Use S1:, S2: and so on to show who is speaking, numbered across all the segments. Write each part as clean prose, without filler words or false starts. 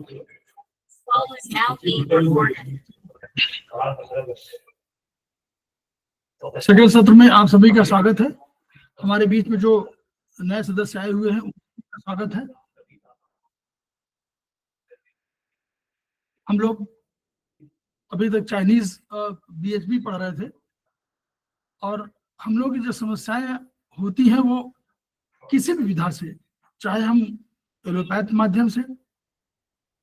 S1: Call is now being recorded.
S2: Second सत्र में आप सभी का स्वागत है। हमारे बीच में जो नए सदस्य आए हुए हैं उनका स्वागत है। हम लोग अभी तक चाइनीज बीएचबी पढ़ रहे थे और हम लोग की जो समस्याएं होती हैं वो किसी भी विधा से, चाहे हम एलोपैथ माध्यम से,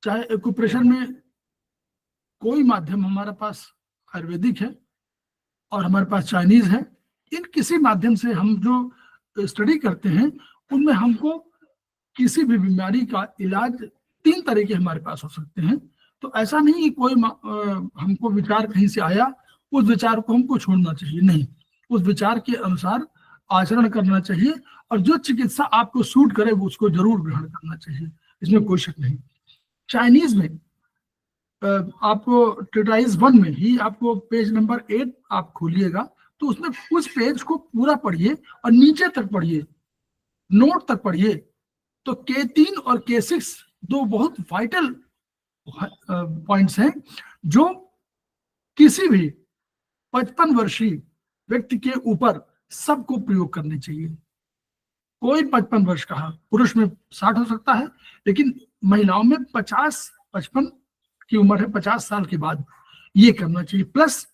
S2: चाहे एक्यूप्रेशर में कोई माध्यम हमारे पास आयुर्वेदिक है और हमारे पास चाइनीज है, इन किसी माध्यम से हम जो स्टडी करते हैं उनमें हमको किसी भी बीमारी का इलाज 3 तरीके हमारे पास हो सकते हैं। तो ऐसा नहीं कि कोई हमको विचार कहीं से आया उस विचार को हमको छोड़ना चाहिए, नहीं, उस विचार के अनुसार आचरण करना चाहिए और जो चिकित्सा आपको सूट करे वो उसको जरूर ग्रहण करना चाहिए, इसमें कोई शक नहीं। चाइनीज में आपको टेट्राइज 1 में ही आपको पेज नंबर 8 आप खोलिएगा तो उसमें उस पेज को पूरा पढ़िए और नीचे तक पढ़िए, नोट तक पढ़िए। तो K3 और K6 दो बहुत वाइटल पॉइंट्स हैं जो किसी भी 55 वर्षीय व्यक्ति के ऊपर सबको प्रयोग करने चाहिए। कोई 55 वर्ष का है, पुरुष में 60 हो सकता है, लेकिन महिलाओं में 55 की उम्र है, 50 साल के बाद ये करना चाहिए। प्लस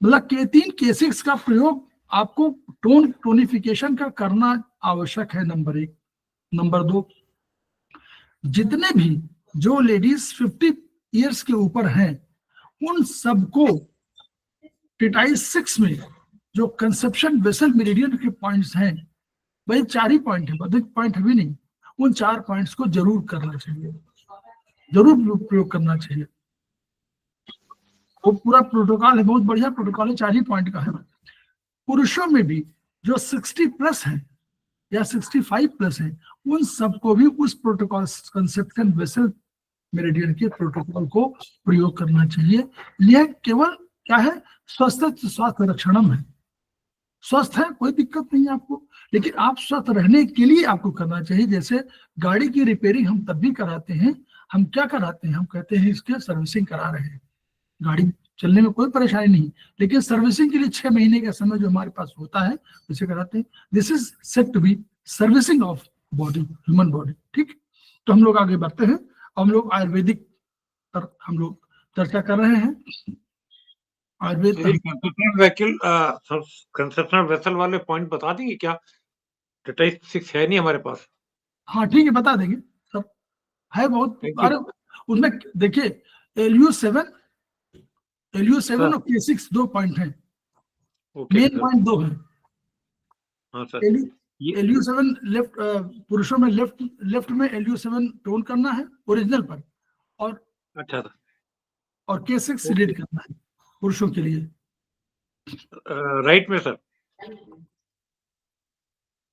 S2: मतलब K3 K6 का प्रयोग आपको टोनिफिकेशन का करना आवश्यक है, नंबर 1। नंबर 2, जितने भी जो लेडीज 50 इयर्स के ऊपर हैं उन सबको टेट्राइज 6 में जो कंसेप्शन वेसल मेरिडियन के पॉइंट्स हैं, वही 4 ही पॉइंट है, अधिक पॉइंट है भी नहीं, उन 4 पॉइंट्स को जरूर करना चाहिए, जरूर प्रयोग करना चाहिए। वो पूरा प्रोटोकॉल है, बहुत बढ़िया प्रोटोकॉल है, 4 ही पॉइंट का है। पुरुषों में भी जो 60 प्लस है या 65 प्लस है उन सबको भी उस प्रोटोकॉल कंसेप्शन वेसल मेरिडियन के प्रोटोकॉल को प्रयोग करना चाहिए। यह केवल क्या है, स्वास्थ्य रक्षणम है। स्वस्थ है कोई दिक्कत नहीं है आपको, लेकिन आप स्वस्थ रहने के लिए आपको करना चाहिए। जैसे गाड़ी की रिपेयरिंग हम तब भी कराते हैं, हम क्या कराते हैं, हम कहते हैं इसके सर्विसिंग करा रहे हैं, गाड़ी चलने में कोई परेशानी नहीं, लेकिन सर्विसिंग के लिए 6 महीने का समय जो हमारे पास होता है उसे कराते हैं। This is set to be servicing of body, human body. ठीक, तो हम लोग आगे बढ़ते हैं। हम लोग आयुर्वेदिक पर हम लोग चर्चा कर रहे हैं।
S3: कंसेप्शनल वेसल वाले पॉइंट बता देंगे क्या? टेट्राइज 6 है नहीं हमारे पास।
S2: हाँ ठीक है, बता देंगे सब है बहुत। अरे उसमें देखिए LU7 और K6 2 पॉइंट हैं, मेन पॉइंट 2 है।
S3: हाँ सर,
S2: LU7 लेफ्ट, पुरुषों में लेफ्ट में LU7 टोन करना है ओरिजिनल पर, और
S3: अच्छा सर, और
S2: K6 सिलेक्ट करना है पुरुषों के लिए।
S3: राइट में सर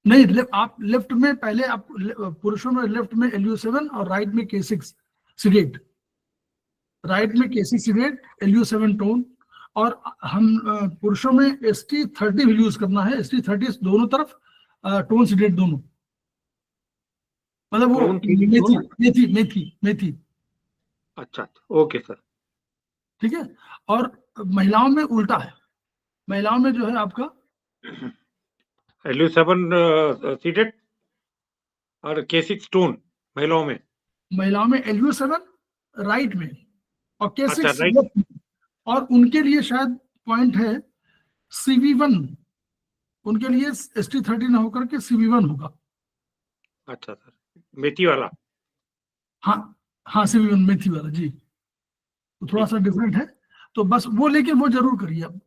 S2: नहीं, आप लेफ्ट में पहले आप पुरुषों में लेफ्ट में LU7 और राइट में K6 सिलेक्ट, राइट में K6 सिलेक्ट, LU7 टोन। और हम पुरुषों में ST30 भी यूज करना है, ST30 दोनों तरफ टोन सिलेक्ट दोनों, मतलब वो मेथी।
S3: अच्छा, ओके सर,
S2: ठीक है। और महिलाओं में उल्टा है, महिलाओं में जो है आपका
S3: LU7 सीडेड और K6 टोन महिलाओं में
S2: LU7 राइट में और K6
S3: अच्छा,
S2: लेफ्ट में। और उनके लिए शायद पॉइंट है CV1, उनके लिए ST30 ना होकर के CV1 होगा।
S3: अच्छा सर, मेथी वाला।
S2: हाँ CV1 मेथी वाला जी, तो थोड़ा सा डिफरेंट है, तो बस वो, लेकिन वो जरूर करिए आप।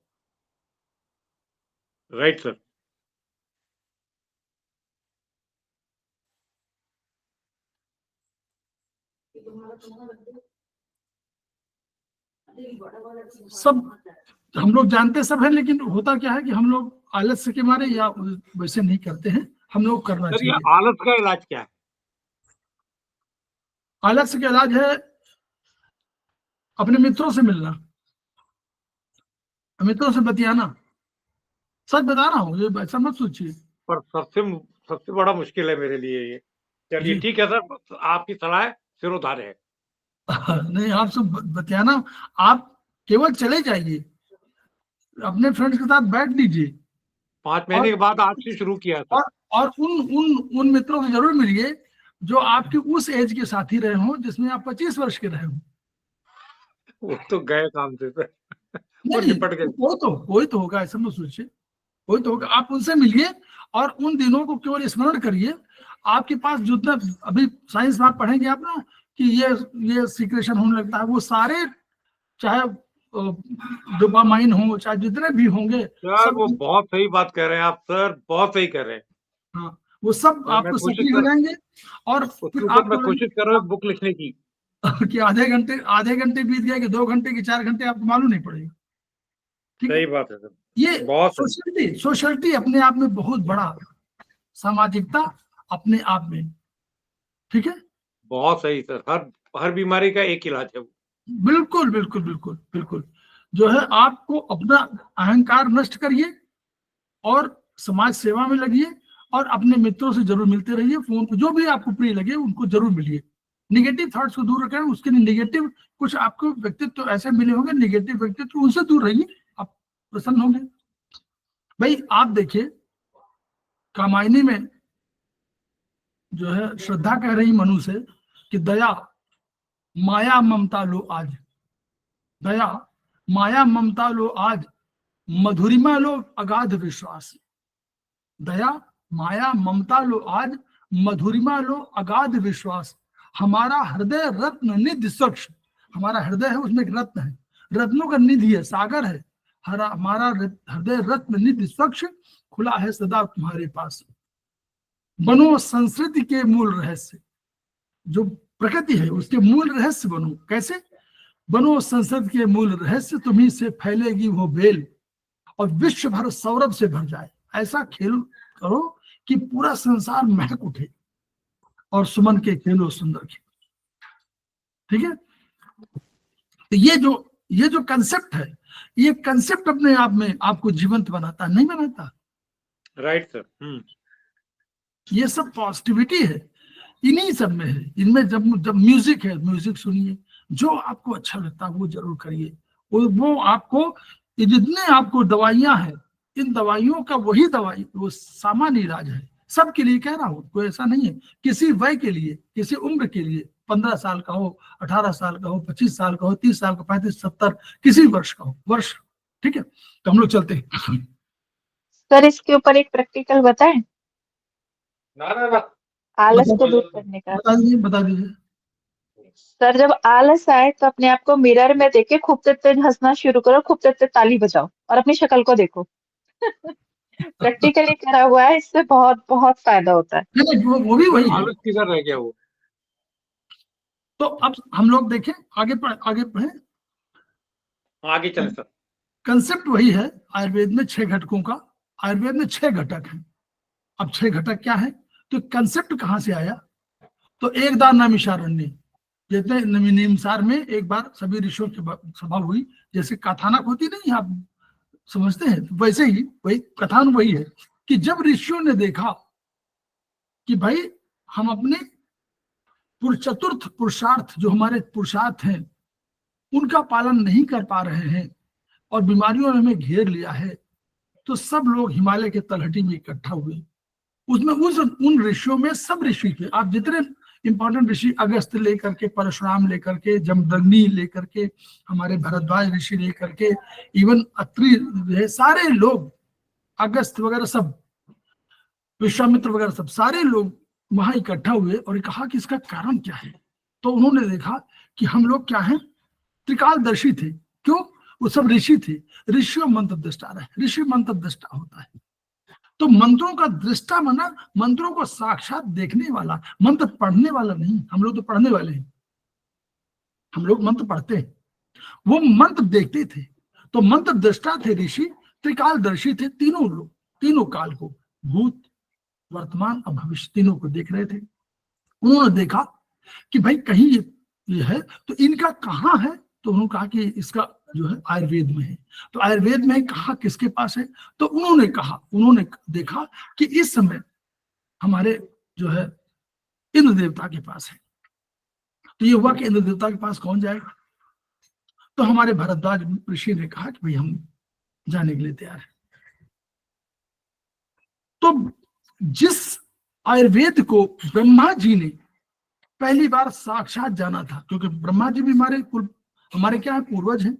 S3: Right sir.
S2: सब हम लोग जानते सब है, लेकिन होता क्या है कि हम लोग आलस्य के मारे या वैसे नहीं करते हैं, हम लोग करना चाहिए।
S3: आलस का इलाज क्या है?
S2: आलस्य का इलाज है अपने मित्रों से मिलना, मित्रों से बतियाना। सच बता रहा हूँ, ये ऐसा मत सोचिए।
S3: पर सबसे बड़ा मुश्किल है मेरे लिए ये। चलिए ठीक है सर, आपकी सलाह है, सिरोधार्य है।
S2: नहीं, आप सब बतियाना, आप केवल चले जाइए, अपने फ्रेंड्स के साथ बैठ लीजिए
S3: 5 महीने के बाद आज से शुरू किया था।
S2: और उन मित्रों से जरूर मिलिए जो आपके उस एज के साथी रहे हों जिसमें आप 25 वर्ष के रहे हों।
S3: वो तो गए काम से सर, वो
S2: नहीं,
S3: निपट गए।
S2: कोई तो होगा, ऐसा मत सोचिए, कोई तो होगा। आप उनसे मिलिए और उन दिनों को केवल स्मरण करिए। आपके पास जितना अभी साइंस में आप पढ़ेंगे आप ना कि ये सीक्रेशन होने लगता है, वो सारे चाहे डोपामाइन हो, चाहे जितने भी होंगे
S3: सर वो बहुत सही बात कह रहे हैं आप सर, बहुत सही कह रहे हैं।
S2: हाँ, वो सब
S3: मैं
S2: आपको
S3: कोशिश
S2: सक्रिय हो जाएंगे और
S3: उसके
S2: फिर
S3: ऊपर मैं
S2: आपको
S3: कोशिश कर रहा हूँ बुक लिखने की।
S2: कि आधे घंटे बीत गए कि 2 घंटे कि 4 घंटे आपको मालूम नहीं पड़ेगा। ठीक है,
S3: सही बात है सर,
S2: ये
S3: बहुत सही।
S2: सोशलिटी अपने आप में बहुत बड़ा, सामाजिकता अपने आप में, ठीक है,
S3: बहुत सही सर, हर बीमारी का एक इलाज है वो।
S2: बिल्कुल बिल्कुल बिल्कुल बिल्कुल। जो है आपको अपना अहंकार नष्ट करिए और समाज सेवा में लगिए और अपने मित्रों से जरूर मिलते रहिए। फोन पर जो भी आपको प्रिय लगे उनको जरूर मिलिए। निगेटिव थॉट्स को दूर रखें, उसके लिए निगेटिव कुछ आपको व्यक्तित्व तो ऐसे मिले होंगे, निगेटिव व्यक्तित्व, उनसे दूर रहिए, आप प्रसन्न होंगे। भाई आप देखिए, कामायनी में जो है श्रद्धा कह रही मनु से कि दया माया ममता लो आज, दया माया ममता लो आज, मधुरिमा लो अगाध विश्वास। दया माया ममता लो आज, मधुरिमा लो अगाध विश्वास। हमारा हृदय रत्न निधि स्वच्छ, हमारा हृदय है उसमें एक रत्न है, रत्नों का निधि है, सागर है। हमारा हृदय रत्न निधि स्वच्छ, खुला है सदा तुम्हारे पास। बनो संस्कृति के मूल रहस्य, जो प्रकृति है उसके मूल रहस्य बनो। कैसे? बनो संस्कृति के मूल रहस्य, तुम्ही से फैलेगी वो बेल और विश्व भर सौरभ से भर जाए। ऐसा खेल करो कि पूरा संसार महक उठे और सुमन के खेलो सुंदर खेल। ठीक है, तो ये जो कंसेप्ट है, ये कंसेप्ट अपने आप में आपको जीवंत बनाता, नहीं बनाता?
S3: Right sir.
S2: ये सब पॉजिटिविटी है, इन्हीं सब में है। इनमें जब म्यूजिक है, म्यूजिक सुनिए, जो आपको अच्छा लगता है वो जरूर करिए। वो आपको, जितने आपको दवाइयां हैं, इन दवाइयों का वही दवाई वो सामान्य इलाज है, सबके लिए कह रहा हूँ, कोई ऐसा नहीं है। किसी वय के लिए, किसी उम्र के लिए, 15 साल का हो, 18 साल का हो, 25 साल का हो, 30 साल का, 35, 70, किसी वर्ष का हो, वर्ष। ठीक है, तो हम लोग चलते हैं।
S4: सर इसके ऊपर एक प्रैक्टिकल बताएं,
S3: ना
S4: आलस को दूर करने का।
S2: बता दीजिए।
S4: सर जब आलस आए तो अपने आप को मिरर में देखे खूब तेज हंसना शुरू करो, खूब तेज ताली बजाओ और अपनी शक्ल को देखो। प्रैक्टिकली करा हुआ है, इससे बहुत बहुत फायदा होता है।
S2: नहीं, वो भी वही है।
S3: आलस किधर रह गया वो?
S2: तो अब हम लोग देखें, आगे पढ़े,
S3: आगे चले सर।
S2: कंसेप्ट वही है। आयुर्वेद में 6 घटकों का, आयुर्वेद में 6 घटक हैं। अब 6 घटक क्या है, तो कंसेप्ट कहां से आया? तो एक दार नैमिषारण्य, जैसे निमसार में एक बार सभी ऋषियों की सभा हुई, जैसे कथानक होती नहीं, आप समझते हैं, तो वैसे ही वही कथान वही है कि जब ऋषियों ने देखा कि भाई हम अपने चतुर्थ पुरुषार्थ, जो हमारे पुरुषार्थ हैं, उनका पालन नहीं कर पा रहे हैं और बीमारियों ने हमें घेर लिया है, तो सब लोग हिमालय के तलहटी में इकट्ठा हुए। उसमें उन ऋषियों में सब ऋषि थे, आप जितने इंपॉर्टेंट ऋषि, अगस्त लेकर के, परशुराम लेकर के, जमदग्नि लेकर के, हमारे भरद्वाज ऋषि लेकर के, इवन अत्रि, सारे लोग, अगस्त वगैरह सब, विश्वामित्र वगैरह सब, सारे लोग वहां इकट्ठा हुए और कहा कि इसका कारण क्या है। तो उन्होंने देखा कि हम लोग क्या है, त्रिकालदर्शी थे। क्यों? वो सब ऋषि थे, ऋषियों मंत्र दृष्टा रहे, ऋषि मंत्र दृष्टा होता है। तो मंत्रों का दृष्टा माना मंत्रों को साक्षात देखने वाला, मंत्र पढ़ने वाला नहीं। हम लोग तो पढ़ने वाले हैं, हम लोग मंत्र पढ़ते हैं, वो मंत्र देखते थे। तो मंत्र दृष्टा थे ऋषि, त्रिकालदर्शी थे, तीनों लोग, तीनों काल को, भूत, वर्तमान और भविष्य, तीनों को देख रहे थे। उन्होंने देखा कि भाई कहीं ये है तो इनका कहाँ है, तो उन्होंने कहा कि इसका जो है आयुर्वेद में है। तो आयुर्वेद में कहा किसके पास है, तो उन्होंने देखा कि इस समय हमारे जो है इंद्र देवता के पास है। तो ये हुआ कि इंद्र देवता के पास कौन जाएगा। तो हमारे भरद्वाज ऋषि ने कहा कि भाई हम जाने के लिए तैयार हैं। तो जिस आयुर्वेद को ब्रह्मा जी ने पहली बार साक्षात जाना था, क्योंकि ब्रह्मा जी भी हमारे क्या है, पूर्वज हैं,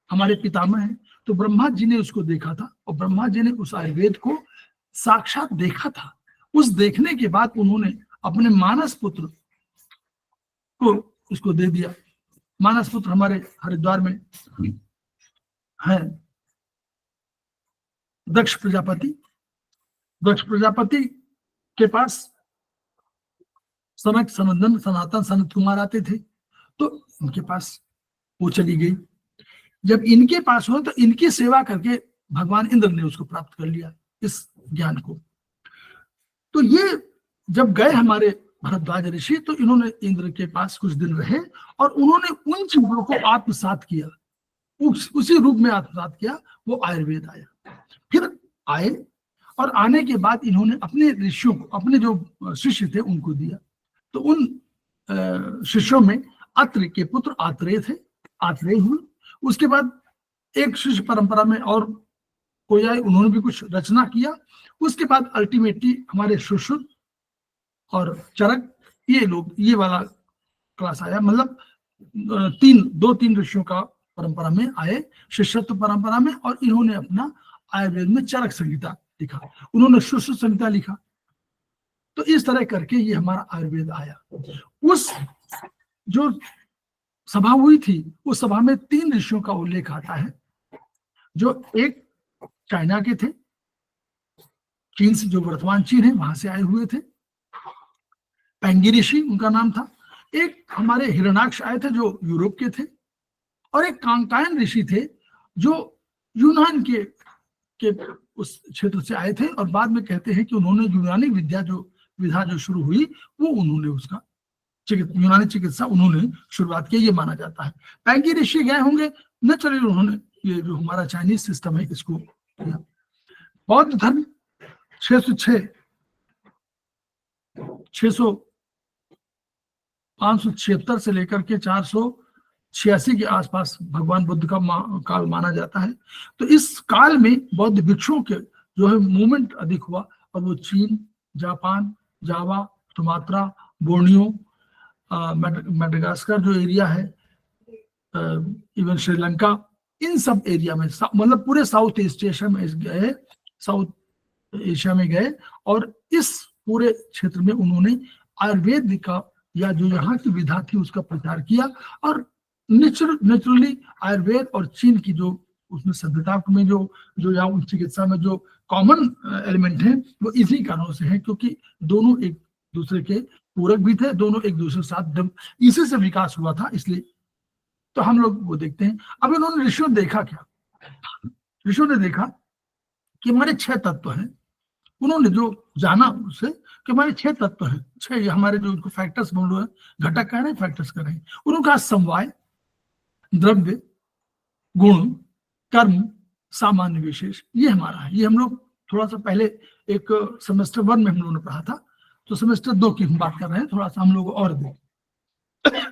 S2: हमारे पितामह हैं, तो ब्रह्मा जी ने उसको देखा था और ब्रह्मा जी ने उस आयुर्वेद को साक्षात देखा था। उस देखने के बाद उन्होंने अपने मानस पुत्र को उसको दे दिया। मानस पुत्र हमारे हरिद्वार में है दक्ष प्रजापति। दक्ष प्रजापति के पास सनक, सनंदन, सनातन, सनत कुमार आते थे, तो इनके पास वो चली गई। जब इनके पास हो तो इनकी सेवा करके भगवान इंद्र ने उसको प्राप्त कर लिया, इस ज्ञान को। तो ये जब गए हमारे भरद्वाज ऋषि, तो इन्होंने इंद्र के पास कुछ दिन रहे और उन्होंने उन चीजों को आत्मसात किया, उसी रूप में आत्मसात किया, वो आयुर्वेद आया। फिर आए और आने के बाद इन्होंने अपने ऋषियों को, अपने जो शिष्य थे उनको दिया। तो उन शिष्यों में अत्रि के पुत्र आत्रेय थे, आत्रेय हुए। उसके बाद एक शिष्य परंपरा में और कोई आए, उन्होंने भी कुछ रचना किया। उसके बाद अल्टीमेटली हमारे सुश्रुत और चरक, ये लोग, ये वाला क्लास आया। मतलब दो तीन ऋषियों का परंपरा में आए, शिष्यत्व परंपरा में, और इन्होंने अपना आयुर्वेद में चरक संहिता लिखा, उन्होंने सुश्रुत संहिता लिखा। तो इस तरह करके ये हमारा आयुर्वेद आया। उस जो सभा हुई थी, उस सभा में 3 ऋषियों का उल्लेख आता है, जो एक चाइना के थे, चीन से, जो वर्तमान चीन है वहां से आए हुए थे, पैंगी ऋषि उनका नाम था। एक हमारे हिरणाक्ष आए थे जो यूरोप के थे, और एक कांकायन ऋषि थे जो यूनान के उस क्षेत्र से आए थे। और बाद में कहते हैं कि उन्होंने यूनानी विधा जो शुरू हुई, वो उन्होंने उसका यूनानी चिकित्सा उन्होंने शुरुआत की, ये माना जाता है। पैंगी ऋषि गए होंगे, नेचुरली उन्होंने ये जो हमारा चाइनीज सिस्टम है इसको किया। बौद्ध धर्म 576 से लेकर के 486 के आसपास भगवान बुद्ध का काल माना जाता है। तो इस काल में बौद्ध भिक्षुओं के जो है मूवमेंट अधिक हुआ, और वो चीन, जापान, जावा, सुमात्रा, बोर्नियो, मेडागास्कर जो एरिया है, इवन श्रीलंका, इन सब एरिया में, मतलब पूरे साउथ ईस्ट एशिया में गए, साउथ एशिया में गए, और इस पूरे क्षेत्र में उन्होंने आयुर्वेद का, या जो यहाँ की विधा थी उसका प्रचार किया। और नेचुरली आयुर्वेद और चीन की जो उसमें सभ्यता में जो या चिकित्सा में जो कॉमन एलिमेंट है, वो इसी कारणों से है, क्योंकि दोनों एक दूसरे के पूरक भी थे, दोनों एक दूसरे के साथ इसी से विकास हुआ था। इसलिए तो हम लोग वो देखते हैं। अब इन्होंने ऋषियों ने देखा क्या, ऋषियों ने देखा कि हमारे 6 तत्व हैं। उन्होंने जो जाना उससे कि हमारे 6 तत्व हैं, 6 हमारे जो उनको फैक्टर्स बोल रहे हैं, घटक कह रहे हैं, फैक्टर्स कह रहे हैं। उन्होंने कहा समवाय, द्रव्य, गुण, कर्म, सामान्य विशेष, ये हमारा है। ये हम लोग थोड़ा सा पहले एक सेमेस्टर 1 में हम लोगों ने पढ़ा था, तो सेमेस्टर 2 की हम बात कर रहे हैं, थोड़ा सा हम लोग और देखें।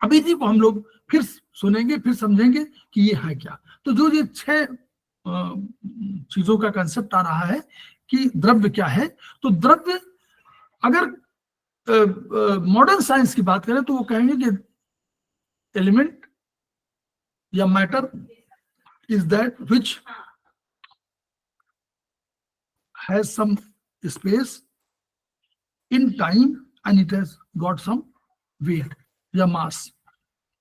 S2: अभी जी को हम लोग फिर सुनेंगे, फिर समझेंगे कि ये है क्या। तो जो ये 6 चीजों का कंसेप्ट आ रहा है कि द्रव्य क्या है, तो द्रव्य, अगर मॉडर्न साइंस की बात करें तो वो कहेंगे कि एलिमेंट या matter is that which has some space in time and it has got some weight या मास।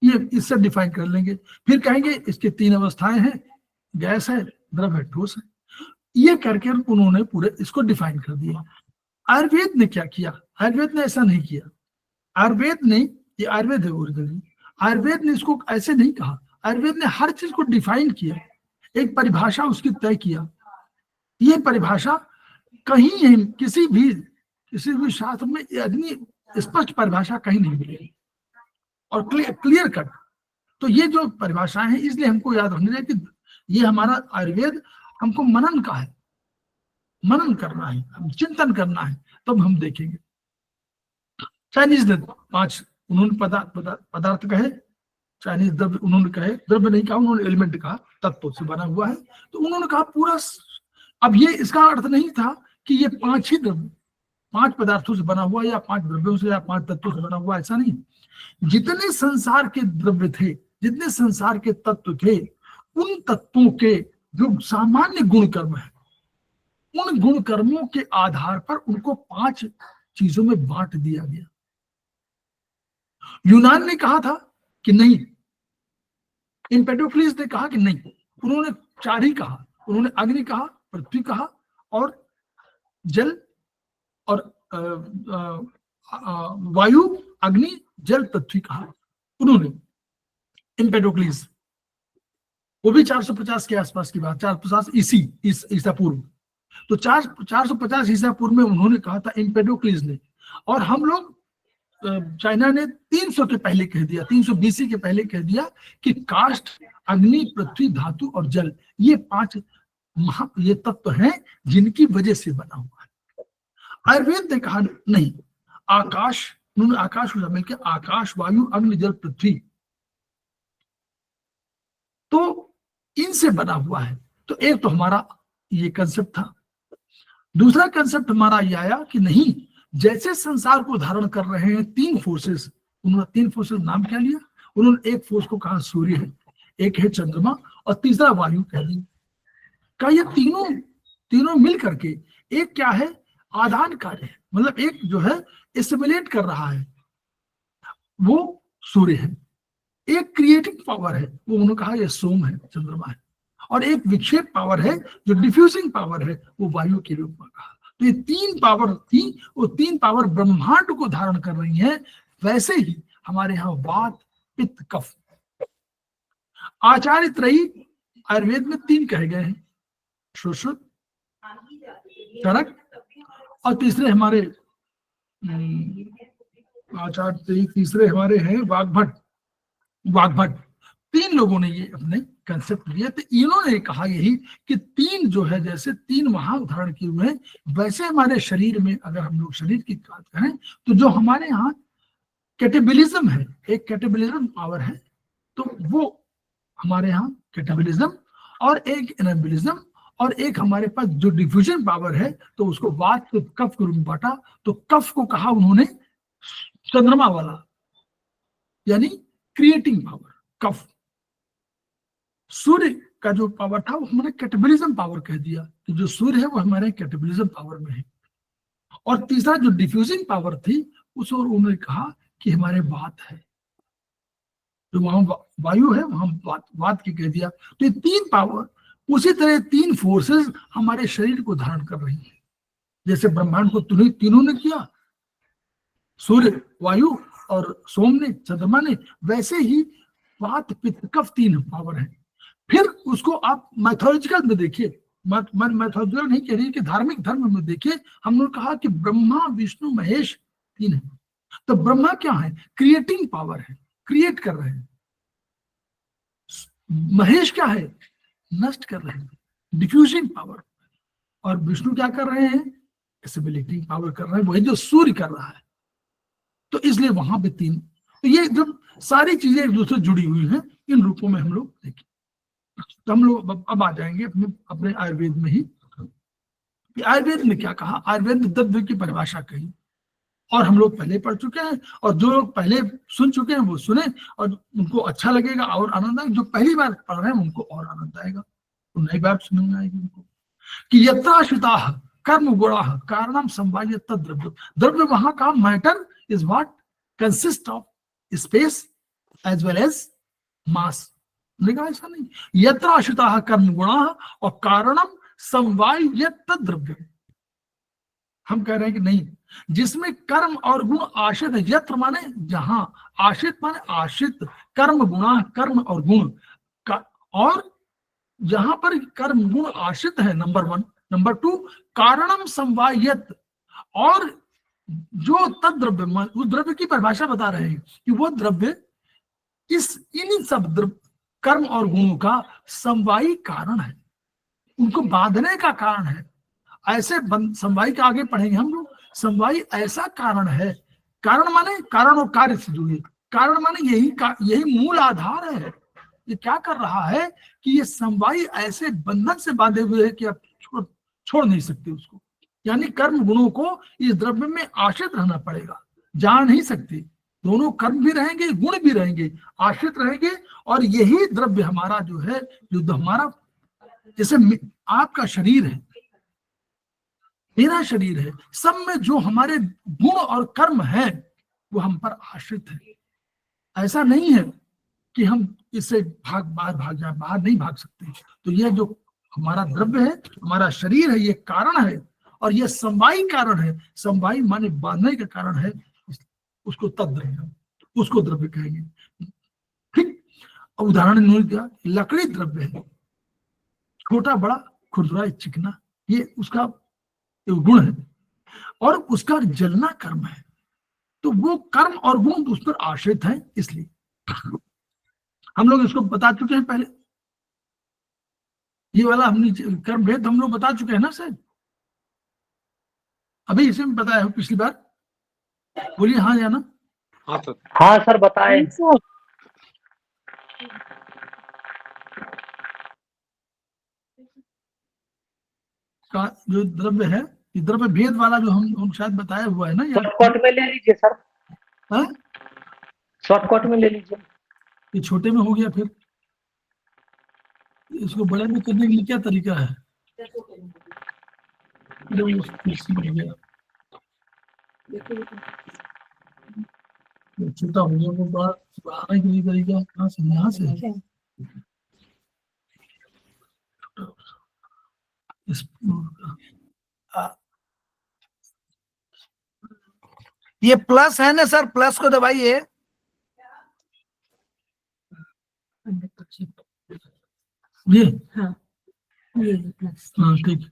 S2: ये इससे डिफाइन कर लेंगे। फिर कहेंगे इसके 3 अवस्थाएं हैं, गैस है, द्रव है, ठोस है। ये करके उन्होंने पूरे इसको डिफाइन कर दिया। आयुर्वेद ने क्या किया? आयुर्वेद ने ऐसा नहीं किया। आयुर्वेद ने, ये आयुर्वेद है ओरिजिनली, आयुर्वेद ने इसको ऐसे नहीं कहा। आयुर्वेद ने हर चीज को डिफाइन किया, एक परिभाषा उसकी तय किया। ये परिभाषा कहीं नहीं, किसी भी शास्त्र में इतनी स्पष्ट परिभाषा कहीं नहीं मिलेगी, और क्लियर कट। तो ये जो परिभाषाएं हैं, इसलिए हमको याद रखना है कि ये हमारा आयुर्वेद हमको मनन का है, मनन करना है, हम चिंतन करना है, तब हम देखेंगे। चाइनीज ने 5 उन्होंने पदार्थ कहे, चाइनीज द्रव्य उन्होंने कहे, द्रव्य नहीं कहा उन्होंने, एलिमेंट कहा, तत्व से बना हुआ है। तो उन्होंने कहा पूरा। अब ये इसका अर्थ नहीं था कि ये 5 ही द्रव्य, 5 पदार्थों से बना हुआ या 5 द्रव्यों से या 5 तत्वों से बना हुआ, ऐसा नहीं। जितने संसार के द्रव्य थे, जितने संसार के तत्व थे, उन तत्वों के जो सामान्य गुण कर्म है, उन गुण कर्मों के आधार पर उनको 5 चीजों में बांट दिया गया। यूनान ने कहा था कि नहीं, एम्पेडोक्लिस ने कहा कि नहीं, उन्होंने 4 ही कहा। उन्होंने अग्नि कहा, पृथ्वी कहा और जल और वायु, अग्नि, जल, पृथ्वी कहा उन्होंने, एम्पेडोक्लिस। वो भी 450 के आसपास की बात, 450 ईसा पूर्व। तो 450 ईसा पूर्व में उन्होंने कहा था एम्पेडोक्लिस ने। और हम लोग, चाइना ने 300 के पहले कह दिया, 300 बीसी के पहले कह दिया कि काष्ठ, अग्नि, पृथ्वी, धातु और जल, ये 5 ये तत्व हैं जिनकी वजह से बना हुआ है। आयुर्वेद ने कहा नहीं, आकाश, उन्होंने आकाश को शामिल किया, आकाश, वायु, अग्नि, जल, पृथ्वी, तो इनसे बना हुआ है। तो एक तो हमारा ये कंसेप्ट था। दूसरा कंसेप्ट हमारा ये आया कि नहीं, जैसे संसार को धारण कर रहे हैं 3 फोर्सेस, उन्होंने 3 फोर्सेस नाम क्या लिया? उन्होंने एक फोर्स को कहा सूर्य है, एक है चंद्रमा और तीसरा वायु कह दी। का ये तीनों मिल करके एक क्या है? आदान कार्य है। मतलब एक जो है एसिमुलेट कर रहा है, वो सूर्य है। एक क्रिएटिंग पावर है, वो उन्होंने कहा ये सोम है, चंद्रमा है। और एक विक्षेप पावर है, जो डिफ्यूजिंग पावर है, वो वायु के रूप में कहा। तो ये 3 पावर थी, वो 3 पावर ब्रह्मांड को धारण कर रही हैं। वैसे ही हमारे यहाँ वात, पित्त, कफ। आचार्य त्रयी आयुर्वेद में 3 कहे गए हैं, सुश्रुत, चरक और तीसरे हमारे आचार्य त्रयी, तीसरे हमारे हैं वाग्भट। 3 लोगों ने ये अपने कंसेप्ट लिया। तो इन्होंने कहा यही कि 3 जो है, जैसे 3 वहां उदाहरण किए हुए हैं, वैसे हमारे शरीर में अगर हम लोग शरीर की बात करें तो जो हमारे यहाँ कैटेबलिज्म है, एक कैटेबलिज्म पावर है, तो वो हमारे यहाँ कैटेबलिज्म, और एक एनाबलिज्म, और एक हमारे पास जो डिफ्यूजन पावर है, तो उसको वात को कफ के रूप में बांटा। तो कफ को कहा उन्होंने चंद्रमा वाला, यानी क्रिएटिंग पावर, कफ। सूर्य का जो पावर था वो हमारे कैटेबलिज्म पावर कह दिया कि जो सूर्य है वो हमारे कैटेबलिज्म पावर में है। और तीसरा जो डिफ्यूजिंग पावर थी, उस और उन्होंने कहा कि हमारे वात है, जो वहां वायु है वहां वात की कह दिया। तो ये 3 पावर, उसी तरह 3 फोर्सेस हमारे शरीर को धारण कर रही है। जैसे ब्रह्मांड को तीनों ने किया, सूर्य, वायु और सोम ने, चंद्रमा ने, वैसे ही वात, पित्त, कफ 3 पावर है। फिर उसको आप मैथोलॉजिकल में देखिए, मैथोलॉजिकल नहीं कह रही कि धार्मिक धर्म में देखिए, हमने कहा कि ब्रह्मा, विष्णु, महेश 3 है। तो ब्रह्मा क्या है? क्रिएटिंग पावर है, क्रिएट कर रहे हैं। महेश क्या है? नष्ट कर रहे हैं, डिफ्यूजिंग पावर। और विष्णु क्या कर रहे हैं? एसिमुलेटिंग पावर कर रहे हैं, वही जो सूर्य कर रहा है। तो इसलिए वहां पे 3, तो ये जब सारी चीजें एक दूसरे जुड़ी हुई हैं, इन रूपों में हम लोग देखें। तो हम लोग अब आ जाएंगे अपने आयुर्वेद में ही। आयुर्वेद ने क्या कहा? आयुर्वेद ने द्रव्य की परिभाषा कही, और हम लोग पहले पढ़ चुके हैं, और जो लोग पहले सुन चुके हैं वो सुने, और उनको अच्छा लगेगा और आनंद आएगा। जो पहली बार पढ़ रहे हैं उनको और आनंद आएगा, तो नई बात सुनने आएगी उनको। कि यत्राश्रिता कर्म गुणा कारणम संवाय तद्रव्य। द्रव्य वहां का matter is what consist of space as well as mass. लेकिन ऐसा नहीं, यत्राश्रिता कर्म गुणा और कारणम संवाय तद्रव्य। हम कह रहे हैं कि नहीं, जिसमें कर्म और गुण आश्रित है, यत्र माने जहां, आश्रित माने आश्रित, कर्म गुणा, कर्म और गुण का, और जहां पर कर्म गुण आश्रित है, नंबर 1। नंबर 2, कारणम संवायत, और जो तद्रव्य, उस द्रव्य की परिभाषा बता रहे हैं कि वो द्रव्य इन सब कर्म और गुणों का समवायी कारण है, उनको बांधने का कारण है। ऐसे समवायी के आगे पढ़ेंगे हम लोग। समवायी ऐसा कारण है कारण माने कारण और कार्य से जुड़े, कारण माने यही मूल आधार है। ये क्या कर रहा है कि ये समवायी ऐसे बंधन से बांधे हुए है कि आप छोड़ नहीं सकते उसको, यानी कर्म गुणों को इस द्रव्य में आश्रित रहना पड़ेगा, जा नहीं सकते। दोनों कर्म भी रहेंगे, गुण भी रहेंगे, आश्रित रहेंगे। और यही द्रव्य हमारा जो है, जो हमारा जैसे आपका शरीर है, मेरा शरीर है, सब में जो हमारे गुण और कर्म है वो हम पर आश्रित है। ऐसा नहीं है कि हम इससे भाग जाए, बाहर नहीं भाग सकते। तो यह जो हमारा द्रव्य है, हमारा शरीर है, ये कारण है, और यह समवायी कारण है। समवायी माने बांधने का कारण है, उसको तद्द्रव्य, उसको द्रव्य कहेंगे। ठीक, उदाहरण इन्होंने दिया, लकड़ी द्रव्य है, छोटा बड़ा खुरदुरा चिकना, ये उसका गुण है, और उसका जलना कर्म है। तो वो कर्म और गुण उस पर आश्रित है। इसलिए हम लोग इसको बता चुके हैं पहले, ये वाला हमने कर्म भेद हम लोग बता चुके हैं ना सर, अभी इसे में बताया हो पिछली बार। बोलिए हाँ या ना?
S3: हाँ सर।
S5: हाँ सर बताएं।
S2: का जो द्रव्य है, ये द्रव्य भेद वाला जो हम शायद बताया हुआ है ना,
S5: शॉर्टकट में ले लीजिए सर,
S2: हाँ?
S5: शॉर्टकट में ले लीजिए।
S2: ये छोटे में हो गया, फिर इसको बड़े में करने के लिए क्या तरीका है? हो गया, छोटा हो गया, वो बढ़ाने के लिए तरीका कहाँ से? यहाँ से
S6: ये प्लस है ना सर, प्लस को दबाइए।
S2: ये
S1: हाँ,
S2: हाँ ठीक।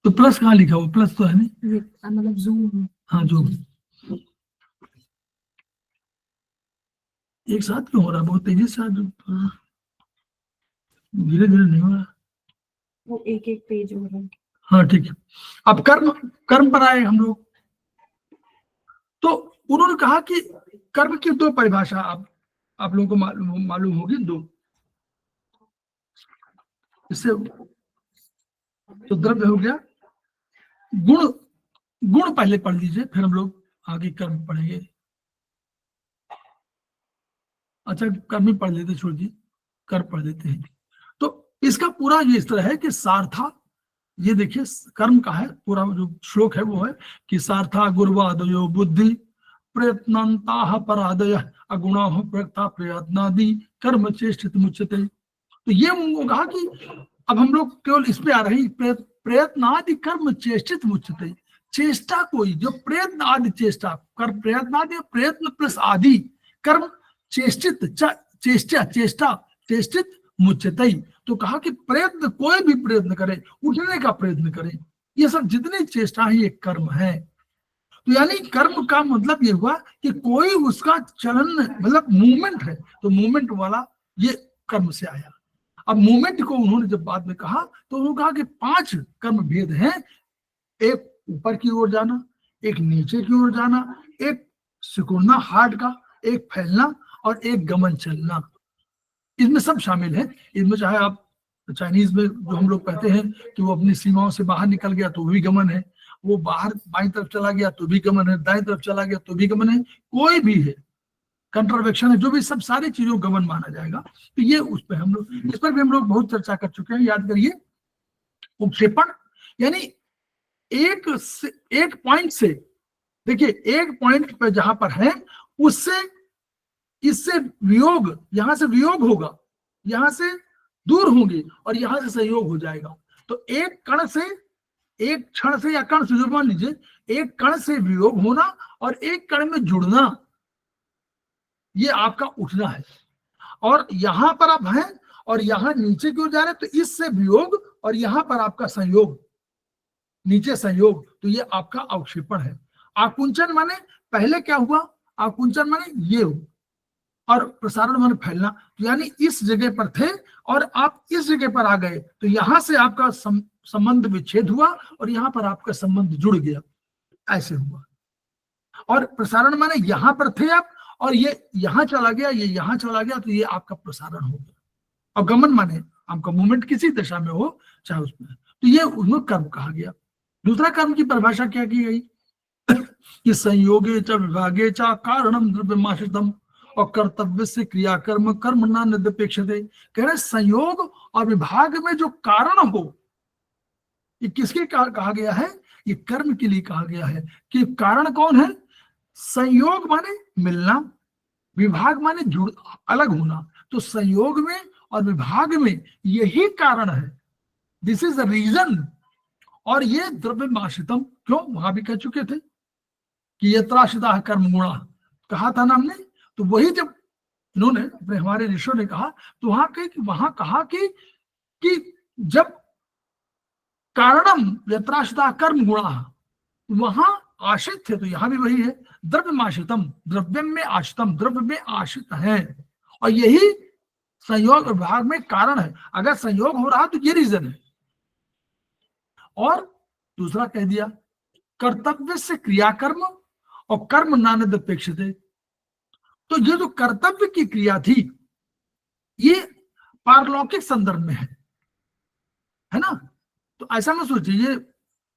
S2: तो प्लस कहाँ लिखा हुआ? प्लस तो है नहीं,
S1: मतलब जूम।
S2: हाँ जो एक साथ क्यों हो रहा है? बहुत तेजी से, धीरे धीरे नहीं हो रहा।
S1: वो एक एक पेज हो रहा है।
S2: हाँ ठीक है। अब कर्म पर आए हम लोग। तो उन्होंने कहा कि कर्म की दो परिभाषा आप लोगों को मालूम होगी, दो। इससे तो द्रव्य हो गया, गुण पहले पढ़ लीजिए, फिर हम लोग आगे कर्म पढ़ेंगे। अच्छा, कर्म ही पढ़ लेते, छोड़ दिए, कर्म पढ़ लेते हैं। तो इसका पूरा ये इस तरह है कि सार्था, ये देखिए कर्म का है पूरा जो श्लोक है, वो है कि सार्था गुरुवादयो बुद्धि प्रयत्नांता परादय अगुणा प्रयत्ता प्रयत्नादि कर्म चेष्टित मुच्यते। तो ये उनको कहा कि अब हम लोग केवल इस पे आ रहे हैं, प्रयत्नादि कर्म चेष्टित मुच्यते। चेष्टा कोई जो प्रयत्न आदि चेष्टा कर, प्रयत्नादि प्रयत्न प्लस आदि कर्म चेष्टित चेष्टित मुच्यते। तो कहा कि प्रयत्न, कोई भी प्रयत्न करे, उठने का प्रयत्न करे, ये सब जितनी चेष्टा है ये कर्म है। तो यानी कर्म का मतलब ये हुआ कि कोई उसका चलन, मतलब मूवमेंट है, तो मूवमेंट वाला ये कर्म से आया। अब मूवमेंट को उन्होंने जब बाद में कहा तो उन्होंने कहा कि 5 कर्म भेद हैं। एक ऊपर की ओर जाना, एक नीचे की ओर जाना, एक सिकुड़ना हार्ट का, एक फैलना, और एक गमन चलना। इसमें सब शामिल है। इसमें चाहे आप चाइनीज में जो हम लोग कहते हैं कि वो अपनी सीमाओं से बाहर निकल गया तो भी गमन है, वो बाहर बाईं तरफ चला गया तो भी गमन है, दाईं तरफ चला गया तो भी गमन है, कोई भी है, कंट्रावेक्शन है, जो भी, सब सारी चीजों को गमन माना जाएगा। तो ये उस पर हम लोग, इस पर भी हम लोग बहुत चर्चा कर चुके हैं, याद करिए। उपक्षेपण यानी एक पॉइंट से, देखिए एक पॉइंट पे जहां पर है, उससे इससे वियोग, यहां से वियोग होगा, यहां से दूर होंगे, और यहां से संयोग हो जाएगा। तो एक कण से, एक क्षण से, या कण से, मान लीजिए, एक कण से वियोग होना और एक कण में जुड़ना, ये आपका उठना है। और यहां पर आप हैं और यहां नीचे की ओर जा रहे हैं, तो इससे वियोग और यहां पर आपका संयोग, नीचे संयोग, तो ये आपका अवक्षेपण है। आकुंचन माने पहले क्या हुआ? आकुंचन माने ये हो, और प्रसारण माने फैलना। तो यानी इस जगह पर थे और आप इस जगह पर आ गए, तो यहां से आपका संबंध विच्छेद हुआ और यहां पर आपका संबंध जुड़ गया, ऐसे हुआ। और प्रसारण माने यहां पर थे आप और ये यहां चला गया, ये यहां चला गया, तो ये आपका प्रसारण हो गया। और गमन माने आपका मूवमेंट किसी दिशा में हो चाहे उसमें, तो ये उसमें कर्म कहा गया। दूसरा कर्म की परिभाषा क्या की गई कि संयोगे च विभागे च कारणम द्रव्यमाश्रितम और कर्तव्य से क्रियाकर्म कर्म न निरपेक्षते। कह रहे संयोग और विभाग में जो कारण हो, ये किसके कहा गया है? ये कर्म के लिए कहा गया है। कि कारण कौन है? संयोग माने मिलना, विभाग माने जुड़ अलग होना। तो संयोग में और विभाग में यही कारण है, दिस इज द रीजन। और ये द्रव्यमाश्रितम, क्यों? वहां भी कह चुके थे कि यत्राश्रिता कर्म गुणा, कहा था ना हमने। तो वही जब इन्होंने अपने हमारे ऋषियों ने कहा, तो वहां कहा कि जब कारणम यत्राश्रिता कर्म गुणा, वहां आश्रित थे, तो यहां भी वही है। द्रव्यमाश्रितम, द्रव्य में आश्रितम, द्रव्य में आश्रित है, और यही संयोग और विभाग में कारण है। अगर संयोग हो रहा तो ये रीजन है। और दूसरा कह दिया कर्तव्य से क्रियाकर्म और कर्म नान्यद अपेक्षित। तो ये जो कर्तव्य की क्रिया थी, ये पारलौकिक संदर्भ में है ना। तो ऐसा ना सोचिए, ये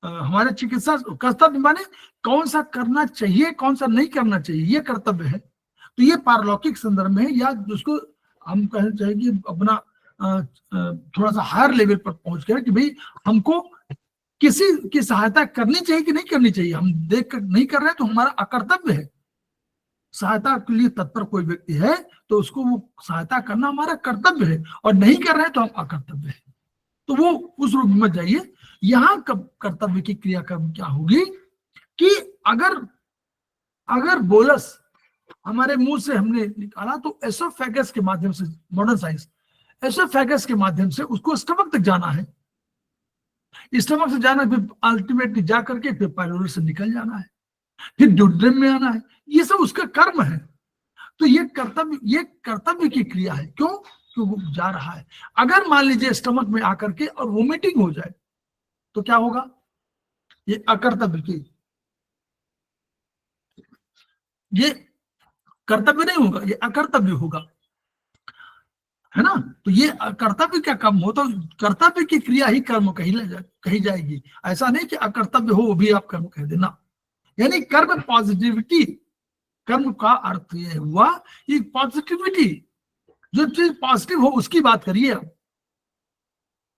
S2: हमारे चिकित्सा कर्तव्य माने कौन सा करना चाहिए कौन सा नहीं करना चाहिए, ये कर्तव्य है। तो ये पारलौकिक संदर्भ में है, या जिसको हम कहना चाहिए कि अपना थोड़ा सा हायर लेवल पर पहुंच गया कि भाई हमको किसी की सहायता करनी चाहिए कि नहीं करनी चाहिए। हम देख कर नहीं कर रहे हैं तो हमारा अकर्तव्य है। सहायता के लिए तत्पर कोई व्यक्ति है तो उसको वो सहायता करना हमारा कर्तव्य है, और नहीं कर रहे हैं तो हम अकर्तव्य है। तो वो उस रूप में मत जाइए। यहां कर्तव्य की क्रियाकर्म क्या होगी कि अगर बोलस हमारे मुंह से हमने निकाला तो एसोफेगस के माध्यम से, मॉडर्न साइंस, एसोफेगस के माध्यम से उसको स्टमक तक जाना है। स्टमक से जाना, फिर अल्टीमेटली जा करके फिर पाइलोरी से निकल जाना है, फिर ड्यूडेनम में आना है। ये सब उसका कर्म है। तो ये कर्तव्य की क्रिया है। क्यों? क्यों वो जा रहा है। अगर मान लीजिए स्टमक में आकर के और वोमिटिंग हो जाए तो क्या होगा? ये अकर्तव्य की, ये कर्तव्य नहीं होगा, ये अकर्तव्य होगा, है ना। तो ये कर्तव्य क्या कम हो, तो कर्तव्य की क्रिया ही कर्म कही जाएगी। ऐसा नहीं कि अकर्तव्य हो वो भी आप कर्म कह देना। यानी कर्म पॉजिटिविटी, कर्म का अर्थ ये हुआ कि पॉजिटिविटी, जो चीज पॉजिटिव हो उसकी बात करिए आप।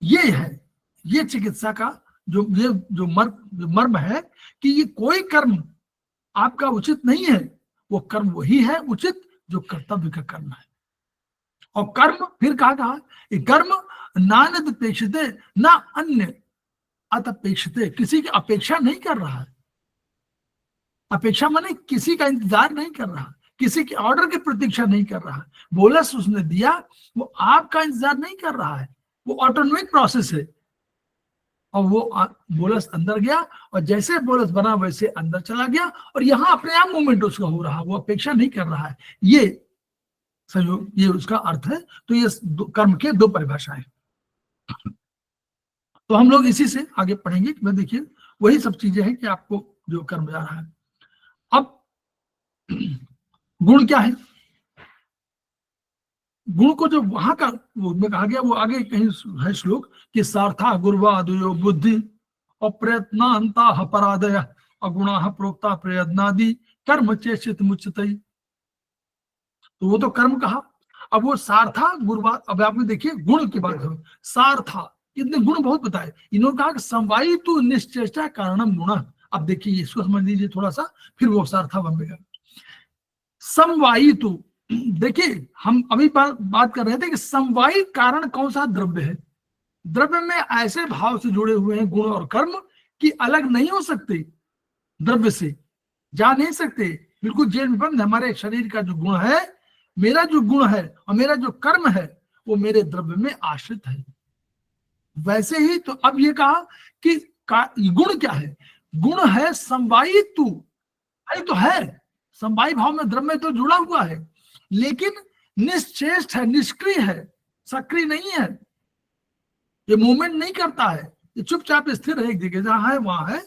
S2: ये है, ये चिकित्सा का जो मर्म है कि ये कोई कर्म आपका उचित नहीं है, वो कर्म वही है उचित जो कर्तव्य का कर्म है। और कर्म फिर कहा कर्म नान्यद अपेक्षित, ना अन्य अतपेक्षित, किसी की अपेक्षा नहीं कर रहा है। अपेक्षा माने किसी का इंतजार नहीं कर रहा, किसी के ऑर्डर की प्रतीक्षा नहीं कर रहा। बोलस उसने दिया, वो आपका इंतजार नहीं कर रहा है, वो ऑटोमेटिक प्रोसेस है। और वो बोलस अंदर गया, और जैसे बोलस बना वैसे अंदर चला गया, और यहाँ अपने आप मूवमेंट उसका हो रहा, वो अपेक्षा नहीं कर रहा है। ये संयोग, ये उसका अर्थ है। तो ये कर्म के दो परिभाषाएं। तो हम लोग इसी से आगे पढ़ेंगे। मैं देखिए वही सब चीजें हैं कि आपको जो कर्म जा रहा है। अब गुण क्या है? गुण को जो वहां का वो में कहा गया, वो आगे कहीं है श्लोक कि सार्था गुर्वादयो बुद्धि और प्रयत्नांता परादय अगुणा प्रोक्ता प्रयत्नादि कर्म चेष्टित मुच्यते। तो वो तो कर्म कहा। अब वो सार्था गुरुवा, अब आपने देखिए गुण की बात करो। सार्था, इतने गुण बहुत बताए। इन्होंने कहा कि समवायी तु निश्चेष्टा कारणम गुण। अब देखिए इसको समझ लीजिए थोड़ा सा, फिर वो सार्था बनेगा। समवायी तु, देखिए हम अभी बात कर रहे थे कि समवायी कारण कौन सा द्रव्य है। द्रव्य में ऐसे भाव से जुड़े हुए हैं गुण और कर्म कि अलग नहीं हो सकते, द्रव्य से जा नहीं सकते, बिल्कुल जेल में बंद। हमारे शरीर का जो गुण है, मेरा जो गुण है और मेरा जो कर्म है, वो मेरे द्रव्य में आश्रित है। वैसे ही तो अब ये कहा कि गुण क्या है? गुण है समवायी तु, तो है समवायी भाव में द्रव्य में तो जुड़ा हुआ है, लेकिन निश्चेष्ट है, निष्क्रिय है, सक्रिय नहीं है। ये मूवमेंट नहीं करता है, ये चुपचाप स्थिर है एक जगह, जहां है वहां है,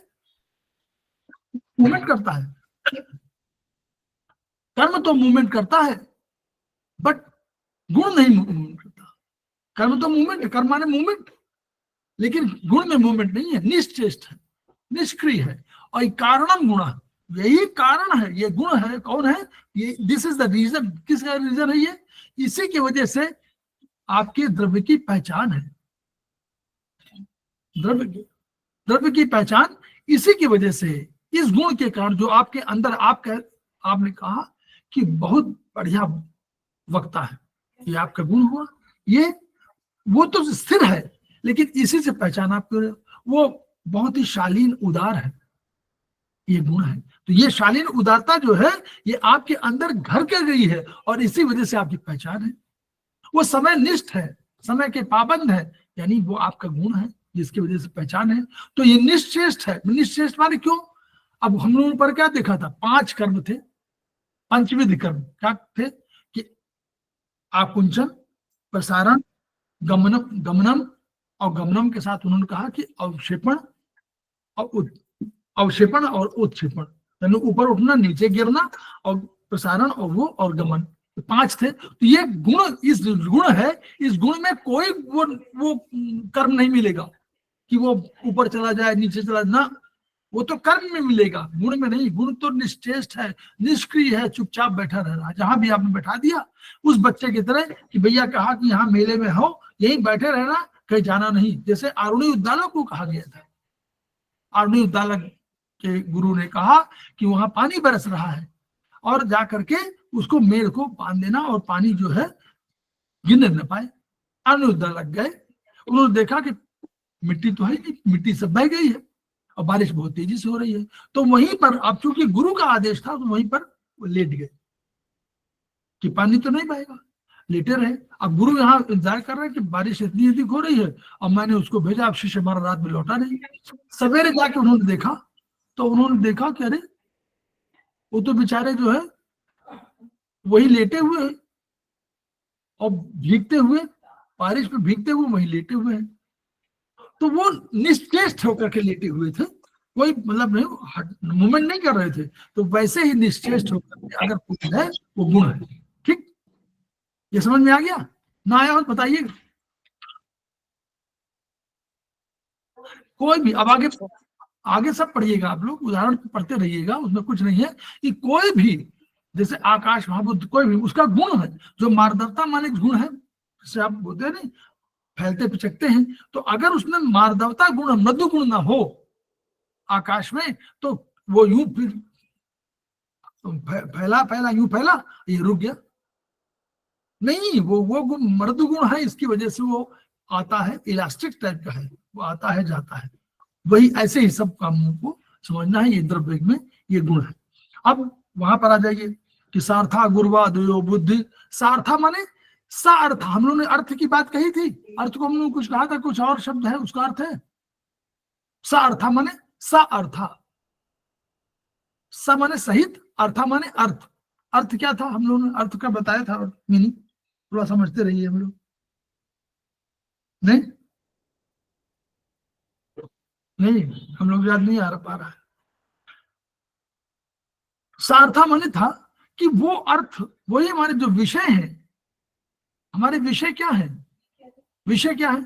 S2: मूवमेंट करता है। कर्म तो मूवमेंट करता है बट गुण नहीं मूवमेंट करता। कर्म तो मूवमेंट है, कर्म माने मूवमेंट, लेकिन गुण में मूवमेंट नहीं है, निश्चेष्ट है, निष्क्रिय है। और ये कारणम गुण, यही कारण है, ये गुण है। कौन है ये? This is the region. किसका रीजन है ये? इसी की वजह से आपके द्रव्य की पहचान है। द्रव्य की पहचान इसी की वजह से, इस गुण के कारण जो आपके अंदर, आपने कहा कि बहुत बढ़िया वक्ता है, ये आपका गुण हुआ। ये वो तो स्थिर है, लेकिन इसी से पहचान आपको, वो बहुत ही शालीन उदार है, ये गुण है। तो ये शालीन उदारता जो है, ये आपके अंदर घर कर गई है और इसी वजह से आपकी पहचान है। वो समय निष्ठ है, समय के पाबंद है, यानी वो आपका गुण है जिसकी वजह से पहचान है। तो ये निश्चेष्ट है। निश्चेष्ट माने क्यों? अब हम लोगों पर क्या देखा था? 5 कर्म थे, पंचविध कर्म क्या थे? कि आकुंचन, प्रसारण, गमनम और गमनम के साथ उन्होंने कहा कि अवक्षेपण और उत्क्षेपण, यानी ऊपर उठना, नीचे गिरना, और प्रसारण और वो और गमन, 5 थे। तो ये गुण, इस गुण है, इस गुण में कोई वो कर्म नहीं मिलेगा कि वो ऊपर चला जाए, नीचे चला ना, वो तो कर्म में मिलेगा, गुण में नहीं। गुण तो निश्चेष्ट है, निष्क्रिय है, चुपचाप बैठा रह रहा। जहां भी आपने बैठा दिया, उस बच्चे की तरह कि भैया कहा कि यहाँ मेले में हो, यहीं बैठे रहना, कहीं जाना नहीं। जैसे आरुणी उद्दालक को कहा गया था, आरुणी उद्दालक के गुरु ने कहा कि वहां पानी बरस रहा है और जा करके उसको मेड़ को बांध देना और पानी जो है गिरने न पाए। आरुणी उद्दालक गए, उन्होंने देखा कि मिट्टी तो है नहीं, मिट्टी सब बह गई है और बारिश बहुत तेजी से हो रही है। तो वहीं पर, अब चूंकि गुरु का आदेश था, तो वहीं पर वो लेट गए कि पानी तो नहीं बहेगा, लेटे रहे। अब गुरु यहाँ इंतजार कर रहे हैं कि बारिश इतनी अधिक हो रही है, और मैंने उसको भेजा, अब शिष्य हमारा रात में लौटा नहीं। सवेरे जाके उन्होंने देखा, तो उन्होंने देखा कि अरे वो तो बेचारे जो है वही लेटे हुए हैं और भीगते हुए, बारिश में भीगते हुए वही लेटे हुए हैं। तो वो निश्चेष्ट होकर के लेटे हुए थे, कोई मतलब नहीं, मूवमेंट नहीं कर रहे थे। तो वैसे ही निश्चेष्ट होकर के अगर कुछ है, वो गुण है। ठीक, ये समझ में आ गया? ना आया हो तो बताइएगा। कोई भी, अब आगे सब पढ़िएगा आप लोग, उदाहरण पढ़ते रहिएगा, उसमें कुछ नहीं है कि कोई भी, जैसे आकाश महाबुद्ध, कोई भी उसका गुण है, जो मार्दवता माने गुण है, जैसे आप बोलते हैं नहीं, फैलते पिचकते हैं, तो अगर उसमें मार्दवता गुण, मृदु गुण ना हो आकाश में, तो वो यूं फिर फैला यूं फैला, ये रुक गया नहीं। वो मृदु गुण है, इसकी वजह से वो आता है, इलास्टिक टाइप का है, वो आता है जाता है। वही ऐसे ही सब कामों को समझना है, ये द्रव्य में ये गुण है। अब वहां पर आ जाइए कि सार्था गुरुवा द्वयो बुद्धि। सार्था माने सा अर्थ, हम लोगों ने अर्थ की बात कही थी, अर्थ को हम लोग कुछ कहा था, कुछ और शब्द है उसका अर्थ है सा अर्था माने सा अर्था, सा माने सहित, अर्था माने अर्थ। अर्थ क्या था? हम लोगों ने अर्थ का बताया था मीनिंग, थोड़ा समझते रहिए हम लोग। नहीं हम लोग याद नहीं आ पा रहा है। सार्था माने था कि वो अर्थ, वही हमारे जो विषय है, हमारे विषय क्या है? विषय क्या है?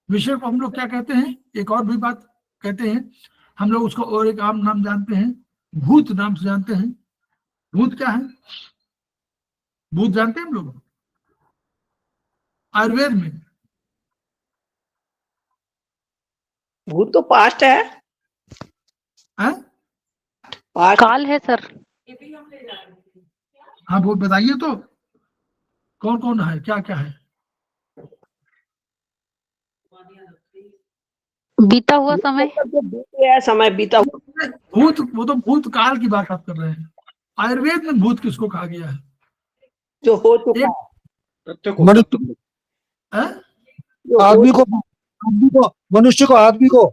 S2: विषय को हम लोग क्या कहते हैं? एक और भी बात कहते हैं हम लोग उसको, और एक आम नाम जानते हैं, भूत नाम से जानते हैं। भूत क्या है? भूत जानते हैं हम लोग आयुर्वेद में?
S5: भूत तो पास्ट है, पास्ट
S7: काल है सर।
S2: हाँ वो बताइए तो, कौन कौन है, क्या क्या है?
S7: बीता हुआ समय।
S5: समय बीता हुआ।
S2: भूत, वो तो भूत काल की बात आप कर रहे हैं। आयुर्वेद में भूत किसको कहा गया है?
S5: जो हो चुका
S2: है,
S6: आदमी को, मनुष्य को, आदमी को,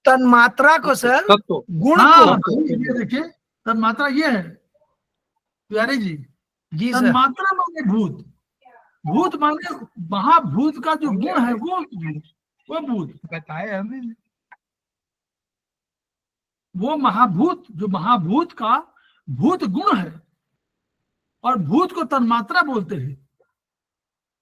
S6: तन्मात्रा को सर, गुण
S2: हाँ,
S6: को।
S2: ये देखिए तन्मात्रा ये है प्यारे जी,
S6: जी सर।
S2: तन्मात्रा माने भूत, भूत माने महाभूत का जो गुण है वो भूत
S6: बताए हमें।
S2: वो महाभूत, जो महाभूत का भूत गुण है और भूत को तन्मात्रा बोलते हैं।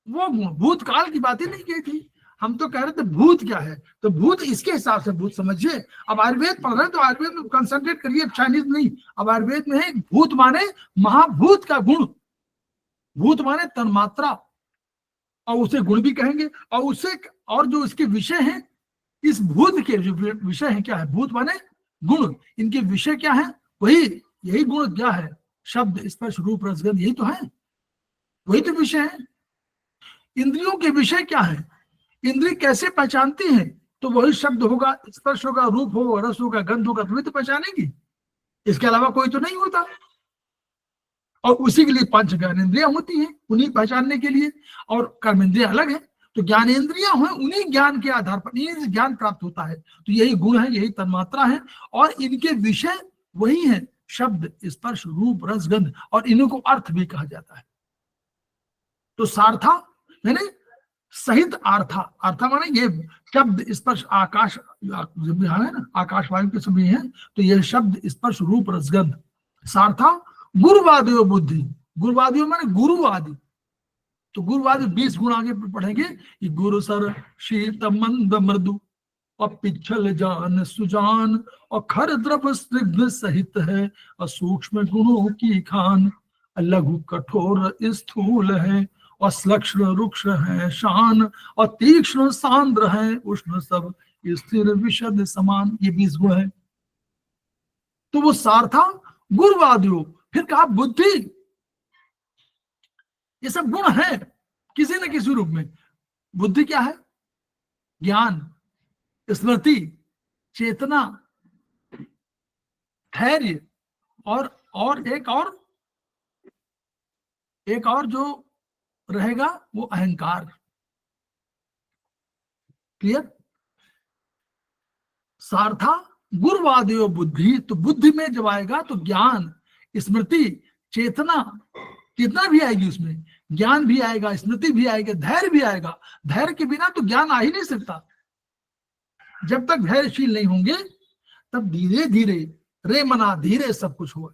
S2: वो गुण, भूतकाल की बात ही नहीं की थी, हम तो कह रहे थे भूत क्या है, तो भूत इसके हिसाब से भूत समझिए। अब आयुर्वेद पढ़ रहे हैं तो आयुर्वेद में कंसंट्रेट करिए, चाइनीज नहीं। अब आयुर्वेद में है भूत माने महाभूत का गुण, भूत माने तन्मात्रा, और उसे गुण भी कहेंगे। और उसे और जो इसके विषय हैं, इस भूत के जो विषय है क्या है, भूत माने गुण, इनके विषय क्या है, वही यही गुण क्या है, शब्द स्पर्श रूप रसगंध, यही तो है, वही तो विषय है। इंद्रियों के विषय क्या है, इंद्रिय कैसे पहचानती है, तो वही शब्द होगा, स्पर्श होगा, रूप होगा, रस होगा, गंध होगा, तभी तो पहचानेगी, इसके अलावा कोई तो नहीं होता। और उसी के लिए पंच ज्ञानेंद्रियां होती हैं, उन्हीं पहचानने के लिए, और कर्मेंद्रिय अलग है। तो ज्ञानेंद्रियां हैं, उन्हीं ज्ञान के आधार पर इन्हीं ज्ञान प्राप्त होता है। तो यही गुण है, यही तन्मात्रा है, और इनके विषय वही है, शब्द स्पर्श रूप रस गंध, और इन्हीं को अर्थ भी कहा जाता है। तो सार्था यानी सहित आर्था, आर्था माने ये शब्द स्पर्श आकाश जब भी है ना, आकाश वायु के सभी हैं, तो ये शब्द स्पर्श रूप रसगंध। सार्था गुरुवादियो बुद्धि, गुरुवादियो माने गुरुवादी, तो गुरुवादी 20 गुण आगे पढ़ेंगे कि गुरु सर शीत मंद मृदु और पिछल जान सुजान और खर द्रव स्निग्ध सहित है, और सूक्ष्म गुणों की खान, लघु कठोर स्थूल है, और श्लक्ष्ण रुक्ष है शान, और तीक्ष्ण सांद्र है उष्ण सब स्थिर विशद समान। ये 20 गुण है। तो वो सार्था गुरुवादियों, फिर कहा बुद्धि, ये सब गुण है किसी न किसी रूप में। बुद्धि क्या है, ज्ञान, स्मृति, चेतना, धैर्य, और एक और जो रहेगा वो अहंकार। क्लियर? सार्था गुरुवादियो बुद्धि, तो बुद्धि में जब आएगा तो ज्ञान, स्मृति, चेतना, कितना भी आएगी, उसमें ज्ञान भी आएगा, स्मृति भी आएगा, धैर्य भी आएगा। धैर्य के बिना तो ज्ञान आ ही नहीं सकता। जब तक धैर्यशील नहीं होंगे तब धीरे धीरे रे मना धीरे सब कुछ हो,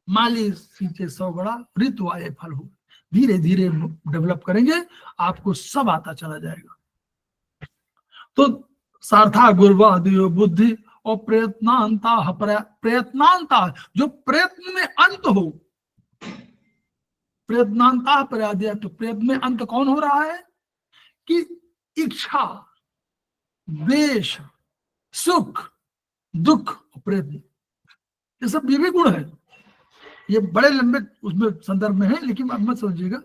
S2: माली सींचे 100 गड़ा ऋतु आए फल हो, धीरे धीरे डेवलप करेंगे, आपको सब आता चला जाएगा। तो सार्था गुरुवादियो बुद्धि और प्रयत्नांता, प्रयत्नांता जो प्रयत्न में अंत हो, प्रयत्नांता परादय, तो प्रयत्न में अंत कौन हो रहा है कि इच्छा, द्वेष, सुख, दुख, प्रयत्न, ये सब ये भी गुण है। ये बड़े लंबे उसमें संदर्भ में है, लेकिन अब मत समझिएगा।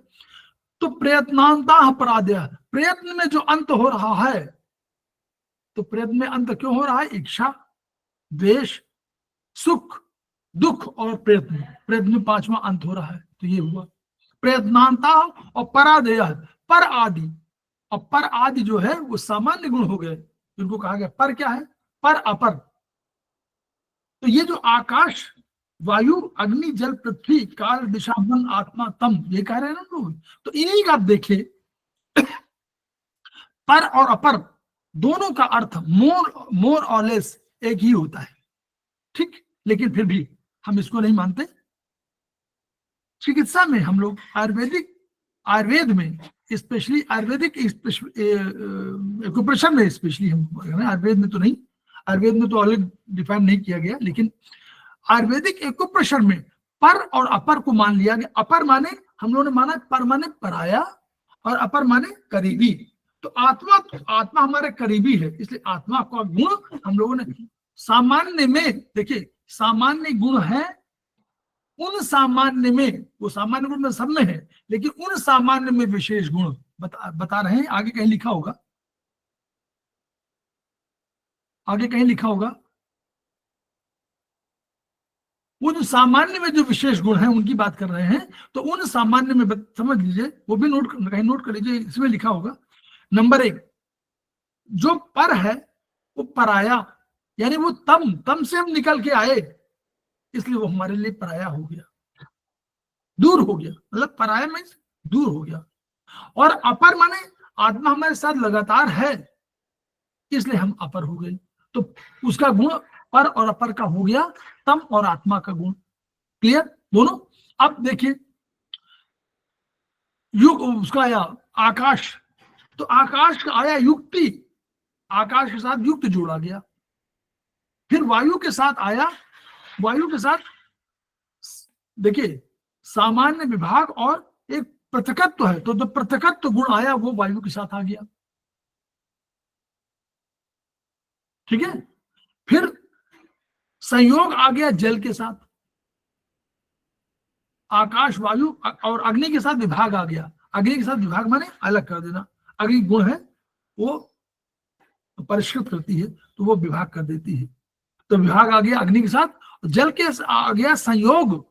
S2: तो प्रयत्नांता परादय, प्रयत्न में जो अंत हो रहा है, तो प्रयत्न में अंत क्यों हो रहा है, इच्छा, द्वेष, सुख, दुख और प्रयत्न, प्रयत्न में 5वां अंत हो रहा है। तो ये हुआ प्रयत्नांता और परादय, पर आदि, और पर आदि जो है वो सामान्य गुण हो गए, जिनको कहा गया पर क्या है, पर अपर। तो ये जो आकाश वायु अग्नि जल पृथ्वी काल दिशा मन आत्मा तम, ये कह रहे हैं ना लोग, तो इन्हीं का आप देखें पर और अपर दोनों का अर्थ मोर और लेस एक ही होता है, ठीक। लेकिन फिर भी हम इसको नहीं मानते। चिकित्सा में हम लोग आयुर्वेद में स्पेशली, आयुर्वेदिक एक्यूप्रेशर में स्पेशली, हम आयुर्वेद में तो नहीं, आयुर्वेद में तो अलग डिफाइन नहीं किया गया, लेकिन आयुर्वेदिक एक्यूप्रेशर में पर और अपर को मान लिया गया। अपर माने हम लोगों ने माना पर माने पराया और अपर माने करीबी। तो आत्मा हमारे करीबी है, इसलिए आत्मा का गुण हम लोगों ने सामान्य में, देखिए सामान्य गुण है उन सामान्य में, वो सामान्य गुण में सब में है, लेकिन उन सामान्य में विशेष गुण बता रहे हैं। आगे कहीं लिखा होगा, आगे कहीं लिखा होगा, उन सामान्य में जो विशेष गुण हैं उनकी बात कर रहे हैं। तो उन सामान्य में समझ लीजिए, वो भी कहीं नोट कर लीजिए, इसमें लिखा होगा नंबर 1, जो पर है वो पराया, यानी वो तम से हम निकल के आए, इसलिए वो हमारे लिए पराया हो गया, दूर हो गया, मतलब पराया में दूर हो गया। और अपर माने आत्मा हमारे साथ लगातार है, इसलिए हम अपर हो गए। तो उसका गुण पर और अपर का हो गया, तम और आत्मा का गुण। क्लियर दोनों। अब देखिए युग उसका आया आकाश, तो आकाश का आया युक्ति, आकाश के साथ युक्त जोड़ा गया। फिर वायु के साथ आया, वायु के साथ देखिए सामान्य विभाग और एक पृथकत्व है, तो जो पृथकत्व गुण आया वो वायु के साथ आ गया। ठीक है, फिर संयोग आ गया जल के साथ, आकाश वायु और अग्नि के साथ विभाग आ गया। अग्नि के साथ विभाग माने अलग कर देना, अग्नि गुण है वो परिष्कृत करती है तो वो विभाग कर देती है, तो विभाग आ गया अग्नि के साथ। जल के आ गया संयोग,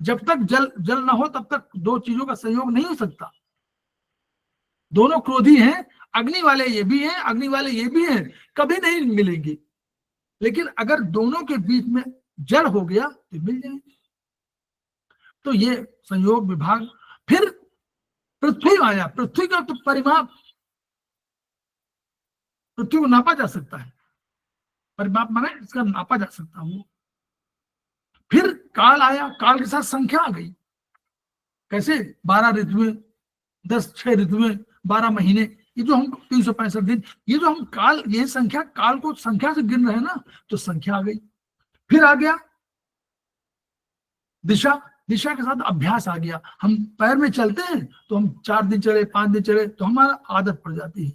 S2: जब तक जल ना हो तब तक दो चीजों का संयोग नहीं हो सकता। दोनों क्रोधी हैं, अग्नि वाले ये भी हैं, अग्नि वाले ये भी हैं, कभी नहीं मिलेंगे। लेकिन अगर दोनों के बीच में जल हो गया तो मिल जाएंगे। तो ये संयोग विभाग। फिर पृथ्वी आया, पृथ्वी का तो परिमाप, पृथ्वी को नापा जा सकता है, परिमाप माने इसका नापा जा सकता है वो। फिर काल आया, काल के साथ संख्या आ गई। कैसे 12 ऋतुएं, 6 ऋतुएं, 12 महीने, ये जो हम 365 दिन, ये जो हम काल, ये संख्या, काल को संख्या से गिन रहे हैं ना, तो संख्या आ गई। फिर आ गया दिशा, दिशा के साथ अभ्यास आ गया। हम पैर में चलते हैं तो हम 4 दिन चले, 5 दिन चले तो हमारा आदत पड़ जाती है,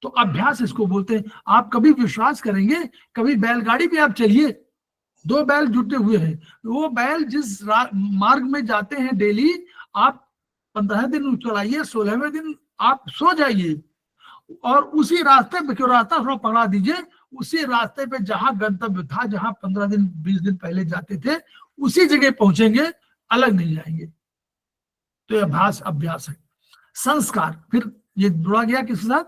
S2: तो अभ्यास इसको बोलते हैं। आप कभी विश्वास करेंगे, कभी बैलगाड़ी पे आप चलिए, 2 बैल जुटे हुए हैं, वो बैल जिस मार्ग में जाते हैं डेली, आप 15 दिन चलाइए, 16वें दिन आप सो जाइए और उसी रास्ते पे, क्यों रास्ता थोड़ा पकड़ा दीजिए, उसी रास्ते पे जहां गंतव्य था, जहां 15 दिन 20 दिन पहले जाते थे, उसी जगह पहुंचेंगे, अलग नहीं जाएंगे। तो यह अभ्यास है। संस्कार, फिर ये जुड़ा गया किसके साथ,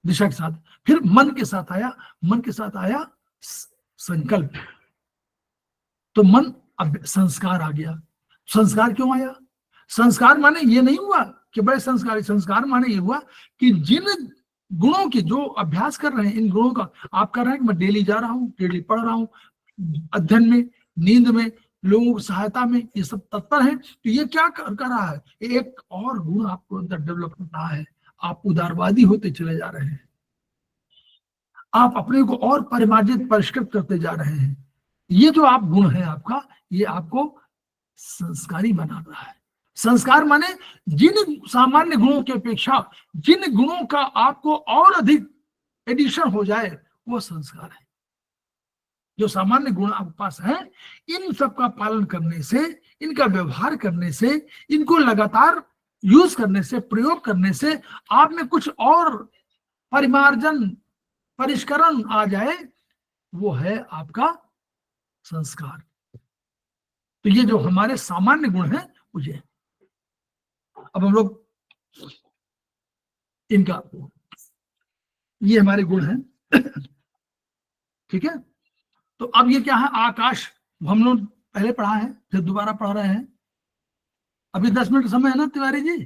S2: दिशा के साथ। फिर मन के साथ आया, मन के साथ आया संकल्प, तो मन अब संस्कार आ गया। संस्कार क्यों आया? संस्कार माने ये नहीं हुआ कि बड़े संस्कार, संस्कार माने ये हुआ कि जिन गुणों की जो अभ्यास कर रहे हैं, इन गुणों का आप कर रहे हैं कि मैं डेली जा रहा हूँ, डेली पढ़ रहा हूँ, अध्ययन में, नींद में, लोगों की सहायता में, ये सब तत्पर है, तो ये क्या कर रहा है, एक और गुण आपको अंदर डेवलप कर रहा है। आप उदारवादी होते चले जा रहे हैं, आप अपने को और परिमार्जित परिष्कृत करते जा रहे हैं। ये जो आप गुण है आपका, ये आपको संस्कारी बना रहा है। संस्कार माने जिन सामान्य गुणों की अपेक्षा जिन गुणों का आपको और अधिक एडिशन हो जाए, वो संस्कार है। जो सामान्य गुण आपके पास है, इन सब का पालन करने से, इनका व्यवहार करने से, इनको लगातार यूज करने से, प्रयोग करने से आप में कुछ और परिमार्जन, परिष्करण आ जाए, वो है आपका संस्कार। तो ये जो हमारे सामान्य गुण हैं, मुझे अब हम लोग इनका, ये हमारे गुण हैं, ठीक है। तो अब ये क्या है, आकाश, हम लोग पहले पढ़ा है, फिर दोबारा पढ़ रहे हैं। अभी 10 मिनट समय है ना Tiwari ji?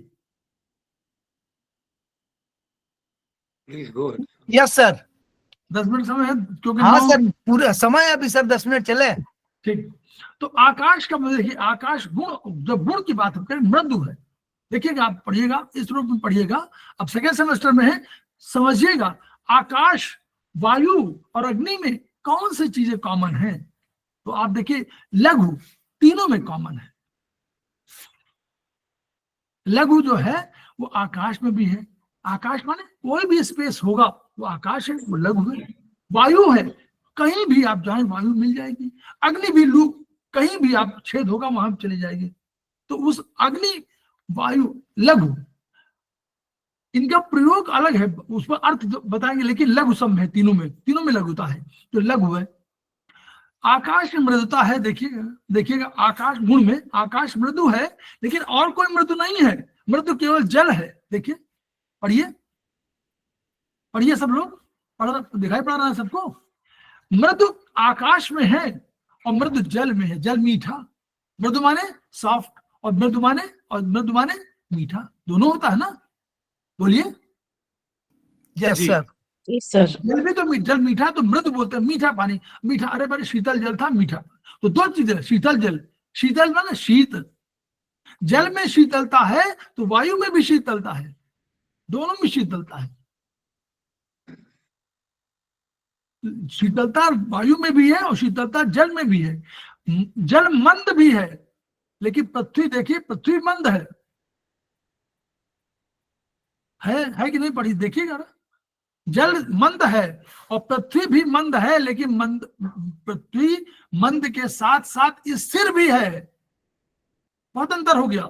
S3: Please go.
S6: Yes sir,
S2: 10 minute समय है, क्योंकि
S6: हाँ सर पूरा समय है अभी सर, 10 मिनट चले।
S2: ठीक। तो आकाश का मतलब देखिए, आकाश गुण, जब गुण की बात हम करें, मृदु है। देखिएगा, आप पढ़िएगा, इस रूप में पढ़िएगा, अब सेकेंड सेमेस्टर में है, समझिएगा आकाश, वायु और अग्नि में कौन सी चीजें कॉमन हैं। तो आप देखिए, लघु तीनों में कॉमन है। लघु जो है वो आकाश में भी है। आकाश माने कोई भी स्पेस होगा वो आकाश है, वो लघु है। वायु है, कहीं भी आप जाएं वायु मिल जाएगी। अग्नि भी, लूप कहीं भी आप छेद होगा वहां चले जाएंगे। तो उस अग्नि, वायु, लघु, इनका प्रयोग अलग है, उस पर अर्थ बताएंगे, लेकिन लघु सम है, तीनों में लघुता है, जो लघु है। आकाश में मृदुता है, देखिएगा आकाश गुण में आकाश मृदु है, लेकिन और कोई मृदु नहीं है, मृदु केवल जल है। देखिए, पढ़िए सब लोग, दिखाई पड़ रहा है सबको? मृदु आकाश में है और मृदु जल में है। जल मीठा, मृदु माने सॉफ्ट, और मृदु माने मीठा, दोनों होता है ना? बोलिए।
S6: Yes sir.
S5: सर
S2: जल भी तो जल मीठा, तो मृदु बोलते हैं, मीठा पानी, मीठा, अरे बड़े शीतल जल था, मीठा। तो दो चीजें, शीतल जल, शीतल माने शीत, जल में शीतलता है तो वायु में भी शीतलता है, दोनों में शीतलता है। शीतलता वायु में भी है और शीतलता जल में भी है। जल मंद भी है, लेकिन पृथ्वी देखिए, पृथ्वी मंद है कि नहीं? पढ़ी देखिएगा ना, जल मंद है और पृथ्वी भी मंद है, लेकिन मंद, पृथ्वी मंद के साथ साथ स्थिर भी है। बहुत अंतर हो गया।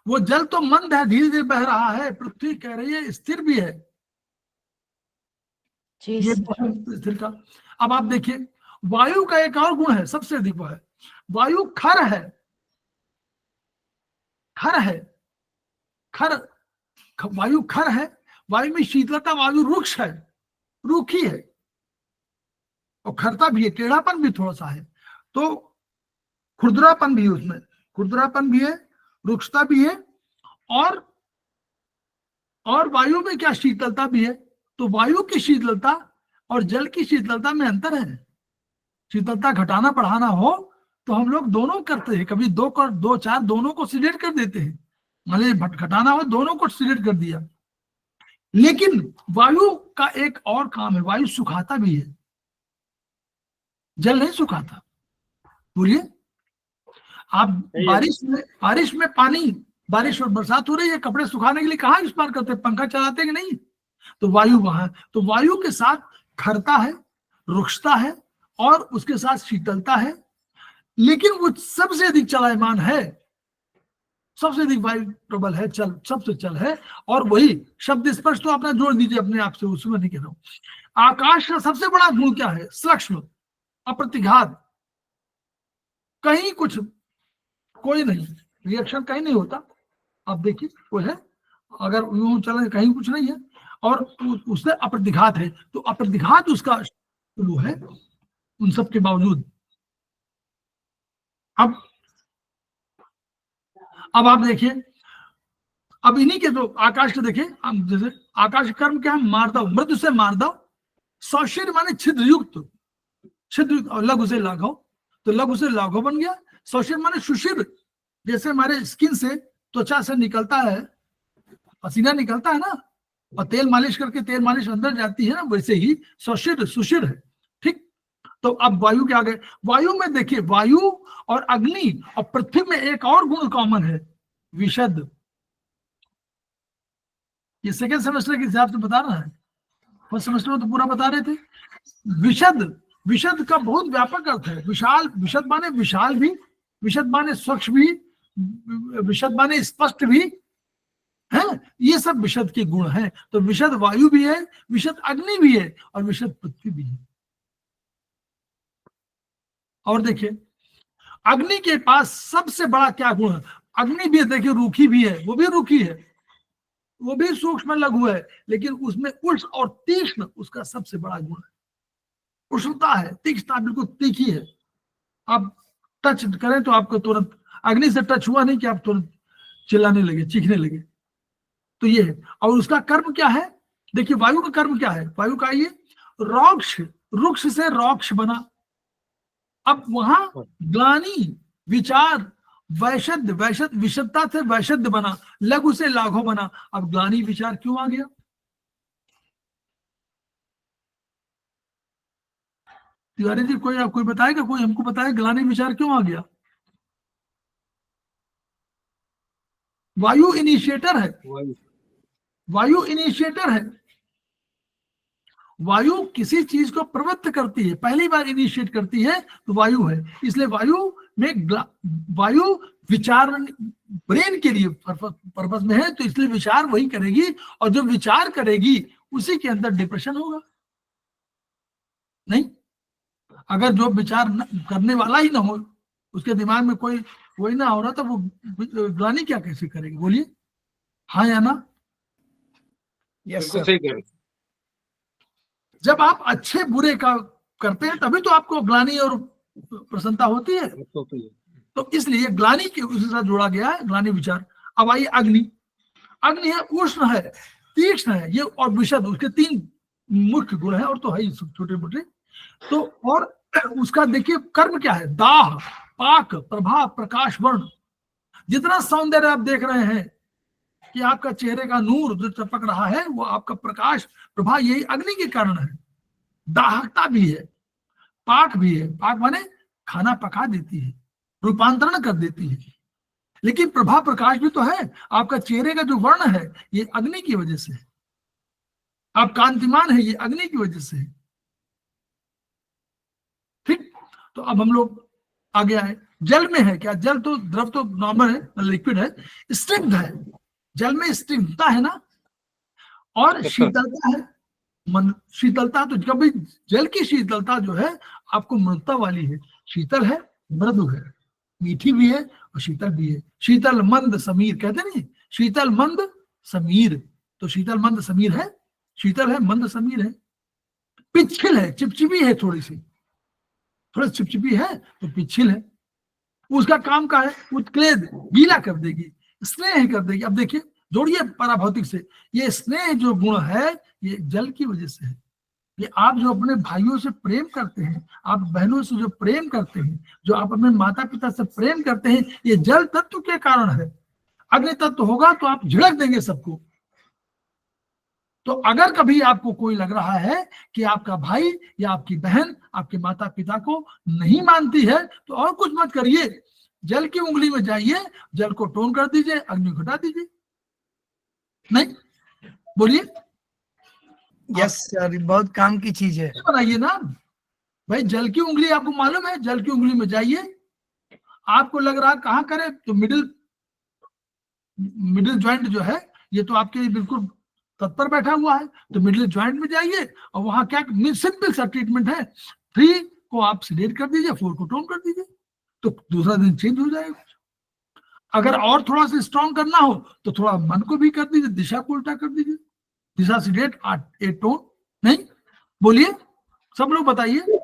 S2: वो जल तो मंद है, धीरे धीरे बह रहा है, पृथ्वी कह रही है स्थिर भी है। ये स्थिर का। अब आप देखिए, वायु का एक और गुण है, सबसे अधिक वो है, वायु खर है। खर है, खर, वायु खर है, वायु में शीतलता, वायु रुक्ष है, रूखी है, और खरता भी है, टेढ़ापन भी थोड़ा सा है, तो खुरदरापन भी है उसमें, खुरदरापन भी है, रुक्षता भी है, और वायु में क्या शीतलता भी है। तो वायु की शीतलता और जल की शीतलता में अंतर है। शीतलता घटाना बढ़ाना हो तो हम लोग दोनों करते हैं, कभी दो चार दोनों को सिलेक्ट कर देते हैं, मतलब घटाना हो दोनों को सिलेक्ट कर दिया। लेकिन वायु का एक और काम है, वायु सुखाता भी है, जल नहीं सुखाता। बोलिए, आप बारिश में पानी, बारिश और बरसात हो रही है, कपड़े सुखाने के लिए कहाँ इस्तेमाल करते हैं? पंखा चलाते कि नहीं? तो वायु वहां, तो वायु के साथ खरता है, रुक्षता है, और उसके साथ शीतलता है, लेकिन वो सबसे अधिक चलायमान है, सबसे अधिक वायु प्रबल है, चल सबसे चल है। और वही शब्द स्पर्श तो अपना जोड़ दीजिए अपने आप से, उसमें नहीं कह रहा हूं। आकाश का सबसे बड़ा गुण क्या है? सूक्ष्म, अप्रतिघात, कहीं कुछ कोई नहीं, रिएक्शन कहीं नहीं होता। आप देखिए वो है, अगर यूं चले कहीं कुछ नहीं है, और उससे अप्रतिघात है, तो अप्रतिघात उसका वो है उन सब के बावजूद। अब आप देखिए, अब इन्हीं के तो आकाश के देखिए, जैसे आकाश कर्म क्या है? मार दो, मृत्यु से मार दो, सौशीर माने छिद्रयुक्त, छिद्र, और लघु से लाघव, तो लघु से लाघव बन गया। सौशीर माने सुशीर, जैसे हमारे स्किन से, त्वचा से निकलता है, पसीना निकलता है ना, और तेल मालिश करके तेल मालिश अंदर जाती है ना, वैसे ही सौशीर सुशीर है। ठीक, तो अब वायु के आगे, वायु में देखिए, वायु और अग्नि और पृथ्वी में एक और गुण कॉमन है, विशद। ये सेकेंड सेमेस्टर के हिसाब से बता रहा है, फर्स्ट सेमेस्टर में तो पूरा बता रहे थे। विशद, विशद का बहुत व्यापक अर्थ है। विशाल, विशद माने विशाल भी, विशद माने स्वच्छ भी, विशद माने स्पष्ट भी है, ये सब विशद के गुण हैं। तो विशद वायु भी है, विशद अग्नि भी है, और विशद पृथ्वी भी है। और देखिए, अग्नि के पास सबसे बड़ा क्या गुण है? अग्नि भी देखिए रूखी भी है, वो भी रूखी है, वो भी सूक्ष्म लघु है, लेकिन उसमें उष्ण और तीक्ष्ण उसका सबसे बड़ा गुण है। उष्णता है, तीक्ष्णता बिल्कुल तीखी है। आप टच करें तो आपको तुरंत, अग्नि से टच हुआ नहीं कि आप तुरंत चिल्लाने लगे, चीखने लगे। तो ये है। और उसका कर्म क्या है? देखिए वायु का कर्म क्या है? वायु का ये रोक्ष, रुक्ष से रोक्ष बना। अब वहां ग्लानि, विचार, वैशद्य, वैशद, विशदता से वैशद्य बना, लघु से लाघव बना। अब ग्लानि विचार क्यों आ गया? तिवारी जी कोई बताएगा? कोई हमको बताए ग्लानि विचार क्यों आ गया? वायु इनिशिएटर है, वायु इनिशिएटर है। वायु किसी चीज को प्रवृत्त करती है, पहली बार इनिशिएट करती है तो वायु है। इसलिए वायु में, वायु विचार ब्रेन के लिए पर्पस में है, तो इसलिए विचार वही करेगी, और जो विचार करेगी उसी के अंदर डिप्रेशन होगा। नहीं, अगर जो विचार करने वाला ही ना हो, उसके दिमाग में कोई वही ना हो रहा, तो वो ग्लानि क्या कैसे करेगी? बोलिए, हाँ या ना?
S6: यस
S3: सही कह रहे।
S2: जब आप अच्छे बुरे का करते हैं तभी तो आपको ग्लानि और प्रसन्नता होती है। तो इसलिए ग्लानि के उसके साथ जोड़ा गया है, ग्लानि विचार। अब आइए अग्नि। अग्नि है, उष्ण है, तीक्ष्ण है, ये और विशद, उसके तीन मुख्य गुण है, और तो है छोटे मोटे। तो और उसका देखिए कर्म क्या है, दाह, पाक, प्रभा, प्रकाश, वर्ण। जितना सौंदर्य आप देख रहे हैं कि आपका चेहरे का नूर जो चपक रहा है वो आपका प्रकाश प्रभा यही अग्नि के कारण है। दाहकता भी है, पाक भी है, पाक माने खाना पका देती है, रूपांतरण कर देती है। लेकिन प्रभा प्रकाश भी तो है, आपका चेहरे का जो वर्ण है ये अग्नि की वजह से है, आप कांतिमान है ये अग्नि की वजह से है। ठीक, तो अब हम लोग आगे आए। जल में है क्या, जल तो द्रव तो नॉर्मल है, लिक्विड है, स्निग्ध है, जल में स्निग्धता है ना, और शीतलता है। मन शीतलता, तो कभी जल की शीतलता जो है आपको मृदुता वाली है, शीतल है, मृदु है, मीठी भी है और शीतल भी है। शीतल मंद समीर कहते नहीं, शीतल मंद समीर, तो शीतल मंद समीर है, शीतल है, मंद समीर है। पिछिल है, चिपचिपी है, थोड़ी सी, थोड़ा चिपचिपी है तो पिछिल है। उसका काम का है उत्क्लेद, गीला कर देगी, स्नेह कर देगी। अब देखिए जोड़िए पराभौतिक से, ये स्नेह जो गुण है ये जल की वजह से है। ये आप जो अपने भाइयों से प्रेम करते हैं, आप बहनों से जो प्रेम करते हैं, जो आप अपने माता पिता से प्रेम करते हैं, ये जल तत्व के कारण है। अग्नि तत्व होगा तो आप झिड़क देंगे सबको। तो अगर कभी आपको कोई लग रहा है कि आपका भाई या आपकी बहन आपके माता पिता को नहीं मानती है, तो और कुछ मत करिए, जल की उंगली में जाइए, जल को टोन कर दीजिए, अग्नि घटा दीजिए। नहीं, बोलिए।
S6: यस सर, बहुत काम की चीज है।
S2: बनाइए ना भाई, जल की उंगली आपको मालूम है, जल की उंगली में जाइए। आपको लग रहा कहां करे, तो मिडिल ज्वाइंट जो है ये तो आपके बिल्कुल तत्पर बैठा हुआ है, तो मिडिल ज्वाइंट में जाइए और वहां क्या सिंपल सा ट्रीटमेंट है, 3 को आप सिलेक्ट कर दीजिए, 4 को टोन कर दीजिए, तो दूसरा दिन चेंज हो जाएगा। अगर और थोड़ा सा स्ट्रॉन्ग करना हो तो थोड़ा मन को भी कर दीजिए, दिशा को उल्टा कर दीजिए, दिशा सिलेक्ट 8 टोन। नहीं, बोलिए, सब लोग बताइए,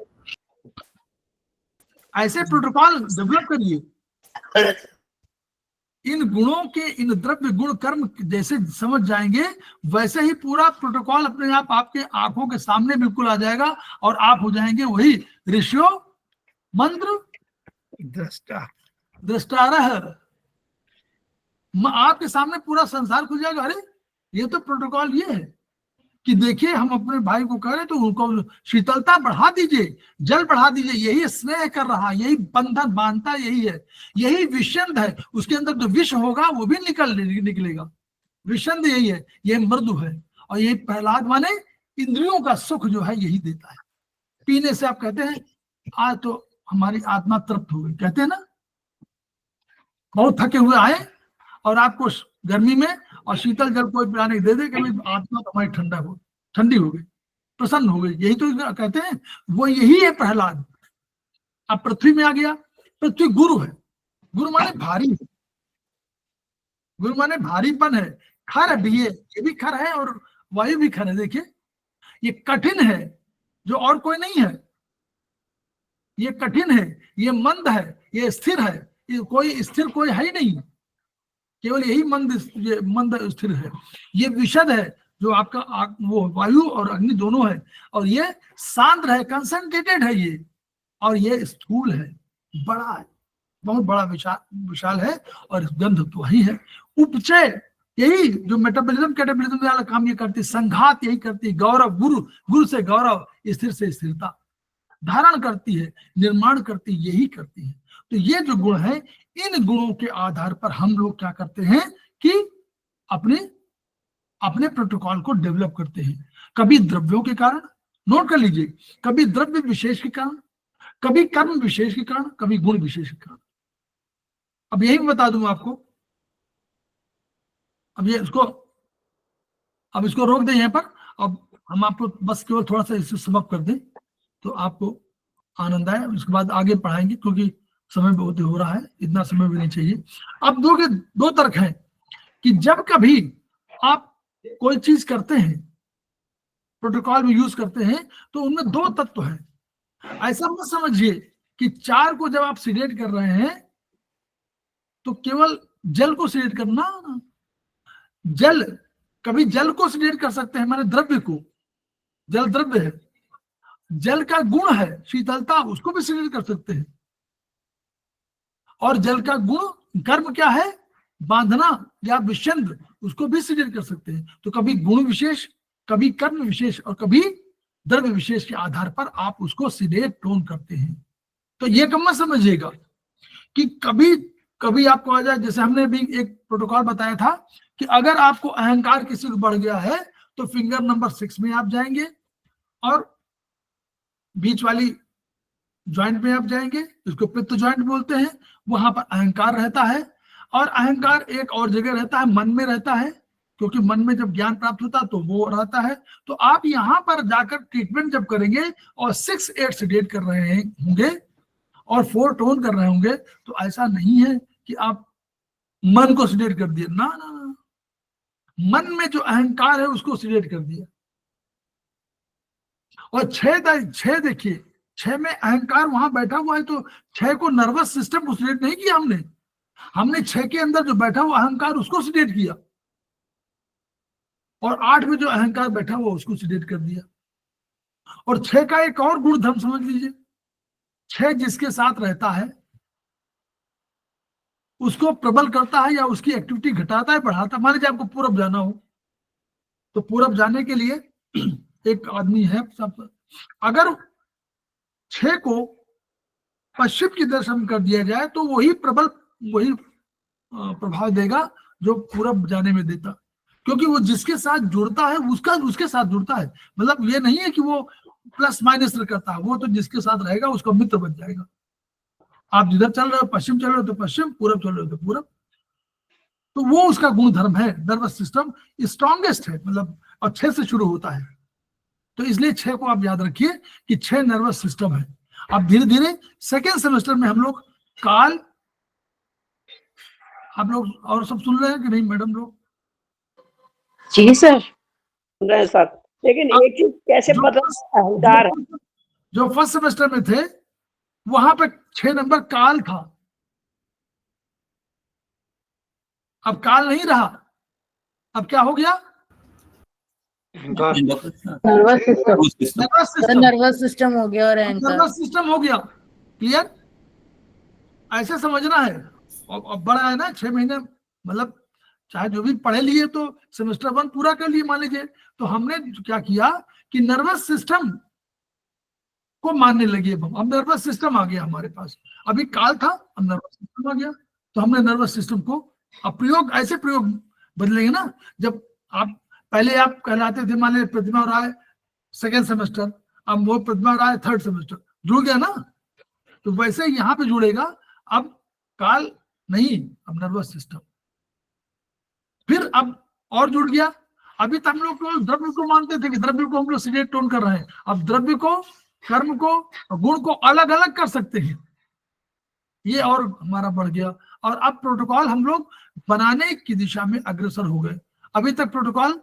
S2: ऐसे प्रोटोकॉल डेवलप करिए। इन गुणों के, इन द्रव्य गुण कर्म जैसे समझ जाएंगे वैसे ही पूरा प्रोटोकॉल अपने आप आपके आंखों के सामने बिल्कुल आ जाएगा और आप हो जाएंगे वही ऋषियों मंत्र
S6: दृष्टा
S2: दृष्टारह। आपके सामने पूरा संसार खुल जाएगा। अरे ये तो प्रोटोकॉल ये है कि देखिए हम अपने भाई को कह रहे तो उनको शीतलता बढ़ा दीजिए, जल बढ़ा दीजिए, यही स्नेह कर रहा, यही बंधन बांधता यही है, यही विषंद है। उसके अंदर जो विष होगा वो भी निकलेगा। विषंद यही है, ये मृदु है, और यही प्रहलाद माने इंद्रियों का सुख जो है यही देता है। पीने से आप कहते हैं आज तो हमारी आत्मा तृप्त हो गई, कहते हैं ना, बहुत थके हुए आए और आपको गर्मी में और शीतल जल कोई पिलाने दे दे कि भाई आत्मा तो हमारी ठंडी हो गई, प्रसन्न हो गई, यही तो कहते हैं। वो यही है प्रहलाद। अब पृथ्वी में आ गया, पृथ्वी गुरु है, गुरु माने भारी, गुरु माने भारीपन है, खर भी है, ये भी खर है और वायु भी खर है। देखिए ये कठिन है जो और कोई नहीं है, ये कठिन है, ये मंद है, ये स्थिर है, ये कोई स्थिर कोई है ही नहीं, केवल यही मंद स्थिर है। ये विशद है जो आपका वो वायु और अग्नि दोनों है, और ये सांद्र है, कंसंट्रेटेड है ये, और ये स्थूल है, बड़ा है, बहुत बड़ा विशाल है, और गंध तो वही है। उपचय यही जो मेटाबॉलिज्म कैटाबॉलिज्म वाला काम ये करती, संघात यही करती, गौरव गुरु से गौरव, स्थिर से स्थिरता धारण करती है, निर्माण करती, यही करती है। तो ये जो गुण है, इन गुणों के आधार पर हम लोग क्या करते हैं कि अपने प्रोटोकॉल को डेवलप करते हैं। कभी द्रव्यों के कारण, नोट कर लीजिए, कभी द्रव्य विशेष के कारण, कभी कर्म विशेष के कारण, कभी गुण विशेष के कारण। अब यही बता दूं आपको, अब इसको रोक दें यहाँ पर। अब हम आपको बस केवल थोड़ा सा इसे समाप्त कर दें तो आपको आनंद आए, उसके बाद आगे पढ़ाएंगे क्योंकि समय बहुत हो रहा है, इतना समय भी नहीं चाहिए। अब दो तर्क हैं कि जब कभी आप कोई चीज करते हैं, प्रोटोकॉल में यूज करते हैं, तो उनमें 2 तत्व हैं। ऐसा मत समझिए कि 4 को जब आप सिलेक्ट कर रहे हैं तो केवल जल को सिलेक्ट करना, कभी जल को सिलेक्ट कर सकते हैं, माने द्रव्य को, जल द्रव्य है, जल का गुण है शीतलता, उसको भी सिलेक्ट कर सकते हैं। और जल का गुण कर्म क्या है, बांधना या विषंद, उसको भी सिलेक्ट कर सकते हैं। तो कभी गुण विशेष, कभी कर्म विशेष और कभी द्रव्य विशेष के आधार पर आप उसको सिलेक्ट टोन करते हैं। तो ये कम मत समझिएगा कि कभी कभी आपको आ जाए, जैसे हमने भी एक प्रोटोकॉल बताया था कि अगर आपको अहंकार किसी को बढ़ गया है तो फिंगर नंबर 6 में आप जाएंगे और बीच वाली ज्वाइंट में आप जाएंगे, इसको पित्त ज्वाइंट बोलते हैं, वहां पर अहंकार रहता है। और अहंकार एक और जगह रहता है, मन में रहता है, क्योंकि मन में जब ज्ञान प्राप्त होता है तो वो रहता है। तो आप यहाँ पर जाकर ट्रीटमेंट जब करेंगे और 6-8 सेडेट कर रहे होंगे और 4 टोन कर रहे होंगे, तो ऐसा नहीं है कि आप मन को सेडेट कर दिया, ना ना ना, मन में जो अहंकार है उसको सेडेट कर दिया। और 6 देखिए, 6 में अहंकार वहां बैठा हुआ है, तो 6 को नर्वस सिस्टम को सेडेट नहीं किया हमने 6 के अंदर जो बैठा हुआ अहंकार उसको सेडेट किया, और 8 में जो अहंकार बैठा हुआ उसको सेडेट कर दिया। और 6 का एक और गुण धर्म समझ लीजिए, 6 जिसके साथ रहता है उसको प्रबल करता है या उसकी एक्टिविटी घटाता है, बढ़ाता है। मान लीजिए आपको पूरब जाना हो, तो पूरब जाने के लिए एक आदमी है सब, अगर 6 को पश्चिम की दर्शन कर दिया जाए तो वही प्रबल, वही प्रभाव देगा जो पूरब जाने में देता, क्योंकि वो जिसके साथ जुड़ता है उसके साथ जुड़ता है। मतलब ये नहीं है कि वो प्लस माइनस करता है, वो तो जिसके साथ रहेगा उसका मित्र बन जाएगा। आप जिधर चल रहे हो, पश्चिम चल रहे हो तो पश्चिम, पूरब चल रहे हो तो पूरब, तो वो उसका गुण धर्म है। नर्वस सिस्टम स्ट्रॉन्गेस्ट है, मतलब और 6 से शुरू होता है। तो इसलिए 6 को आप याद रखिए कि 6 नर्वस सिस्टम है। अब धीरे धीरे सेकेंड सेमेस्टर में हम लोग काल, आप लोग और सब सुन रहे हैं कि नहीं मैडम लोग?
S4: जी सर।
S5: सुन रहे हैं सर, लेकिन एक चीज कैसे पता अहंकार है?
S2: जो फर्स्ट सेमेस्टर में थे वहां पे 6 नंबर काल था, अब काल नहीं रहा, अब क्या हो गया?
S4: नर्वस सिस्टम,
S7: नर्वस सिस्टम हो गया और एंकर
S2: नर्वस सिस्टम हो गया। क्लियर? ऐसे समझना है। और बड़ा है ना, 6 महीने, मतलब चाहे जो भी पढ़े लिए तो सेमेस्टर 1 पूरा कर लिए मान लीजिए। तो हमने क्या किया कि नर्वस सिस्टम को मानने लगे। अब नर्वस सिस्टम आ गया हमारे पास, अभी काल था, अब नर्वस सिस्टम आ गया। तो हमने नर्वस सिस्टम को, अब प्रयोग ऐसे प्रयोग बदलेंगे ना, जब आप पहले आप कहलाते थे मान लीजिए प्रतिमा राय सेकेंड सेमेस्टर, अब वो प्रतिमा राय थर्ड सेमेस्टर, जुड़ गया ना, तो वैसे यहाँ पे जुड़ेगा। अब काल नहीं, अब नर्वस सिस्टम, फिर अब और जुड़ गया। अभी तक हम लोग तो द्रव्य को मानते थे कि द्रव्य को हम लोग सिलेक्ट टोन कर रहे हैं, अब द्रव्य को, कर्म को और गुण को अलग अलग कर सकते हैं, ये और हमारा बढ़ गया। और अब प्रोटोकॉल हम लोग बनाने की दिशा में अग्रसर हो गए। अभी तक प्रोटोकॉल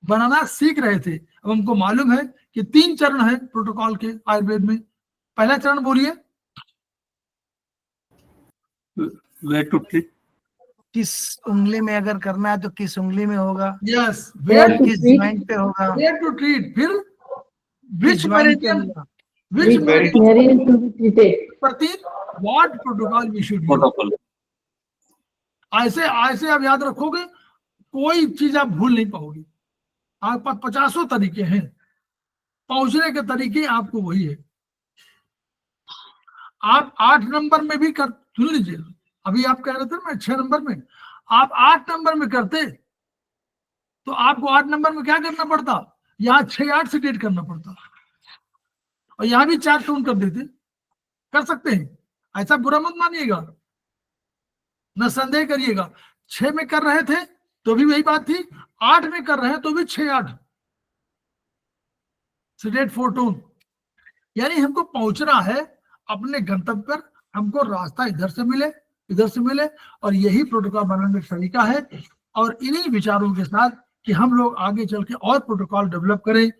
S2: बनाना सीख रहे थे, अब हमको मालूम है कि 3 चरण है प्रोटोकॉल के आयुर्वेद में। पहला चरण बोलिए,
S8: वेयर टू ट्रीट,
S6: किस उंगली में अगर करना है तो किस उंगली में होगा,
S2: यस,
S6: किस ज्वाइंट पे होगा,
S2: वेयर टू ट्रीट, फिर विच
S6: ज्वाइंट पे
S2: मेरिडियन,
S6: होगा।
S2: Which
S7: meridian to be treated,
S2: Prateek what protocol we should use.
S8: Protocol.
S2: ऐसे ऐसे आप याद रखोगे, कोई चीज आप भूल नहीं पाओगे। आपके पास 50 तरीके हैं, पहुंचने के तरीके आपको वही है। आप 8 नंबर में भी कर, सुन लीजिए, अभी आप कह रहे थे मैं 6 नंबर में, आप 8 नंबर में करते तो आपको 8 नंबर में क्या करना पड़ता, यहाँ 6-8 से डेट करना पड़ता, और यहाँ भी 4 टोन कर देते। कर सकते हैं, ऐसा बुरा मत मानिएगा, न संदेह करिएगा। 6 में कर रहे थे तो भी वही बात थी, 8 में कर रहे हैं तो भी 6-8 सिडेट 4 टोन। यानी हमको पहुंचना है अपने गंतव्य पर, हमको रास्ता इधर से मिले, और यही प्रोटोकॉल बनाने का तरीका है। और इन्हीं विचारों के साथ कि हम लोग आगे चल के और प्रोटोकॉल डेवलप करें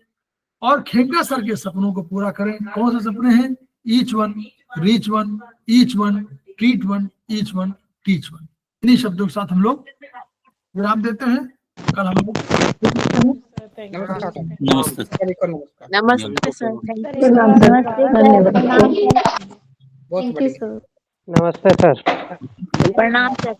S2: और खेमका सर के सपनों को पूरा करें। कौन से सपने हैं? Each one, reach one, each one, treat one, each one, teach one. इन्हीं शब्दों के साथ हम लोग विराम देते हैं। कल हम लोग
S8: नमस्ते
S7: नमस्ते सर
S4: धन्यवाद।
S7: थैंक यू सर
S5: नमस्ते सर।
S7: प्रणाम सर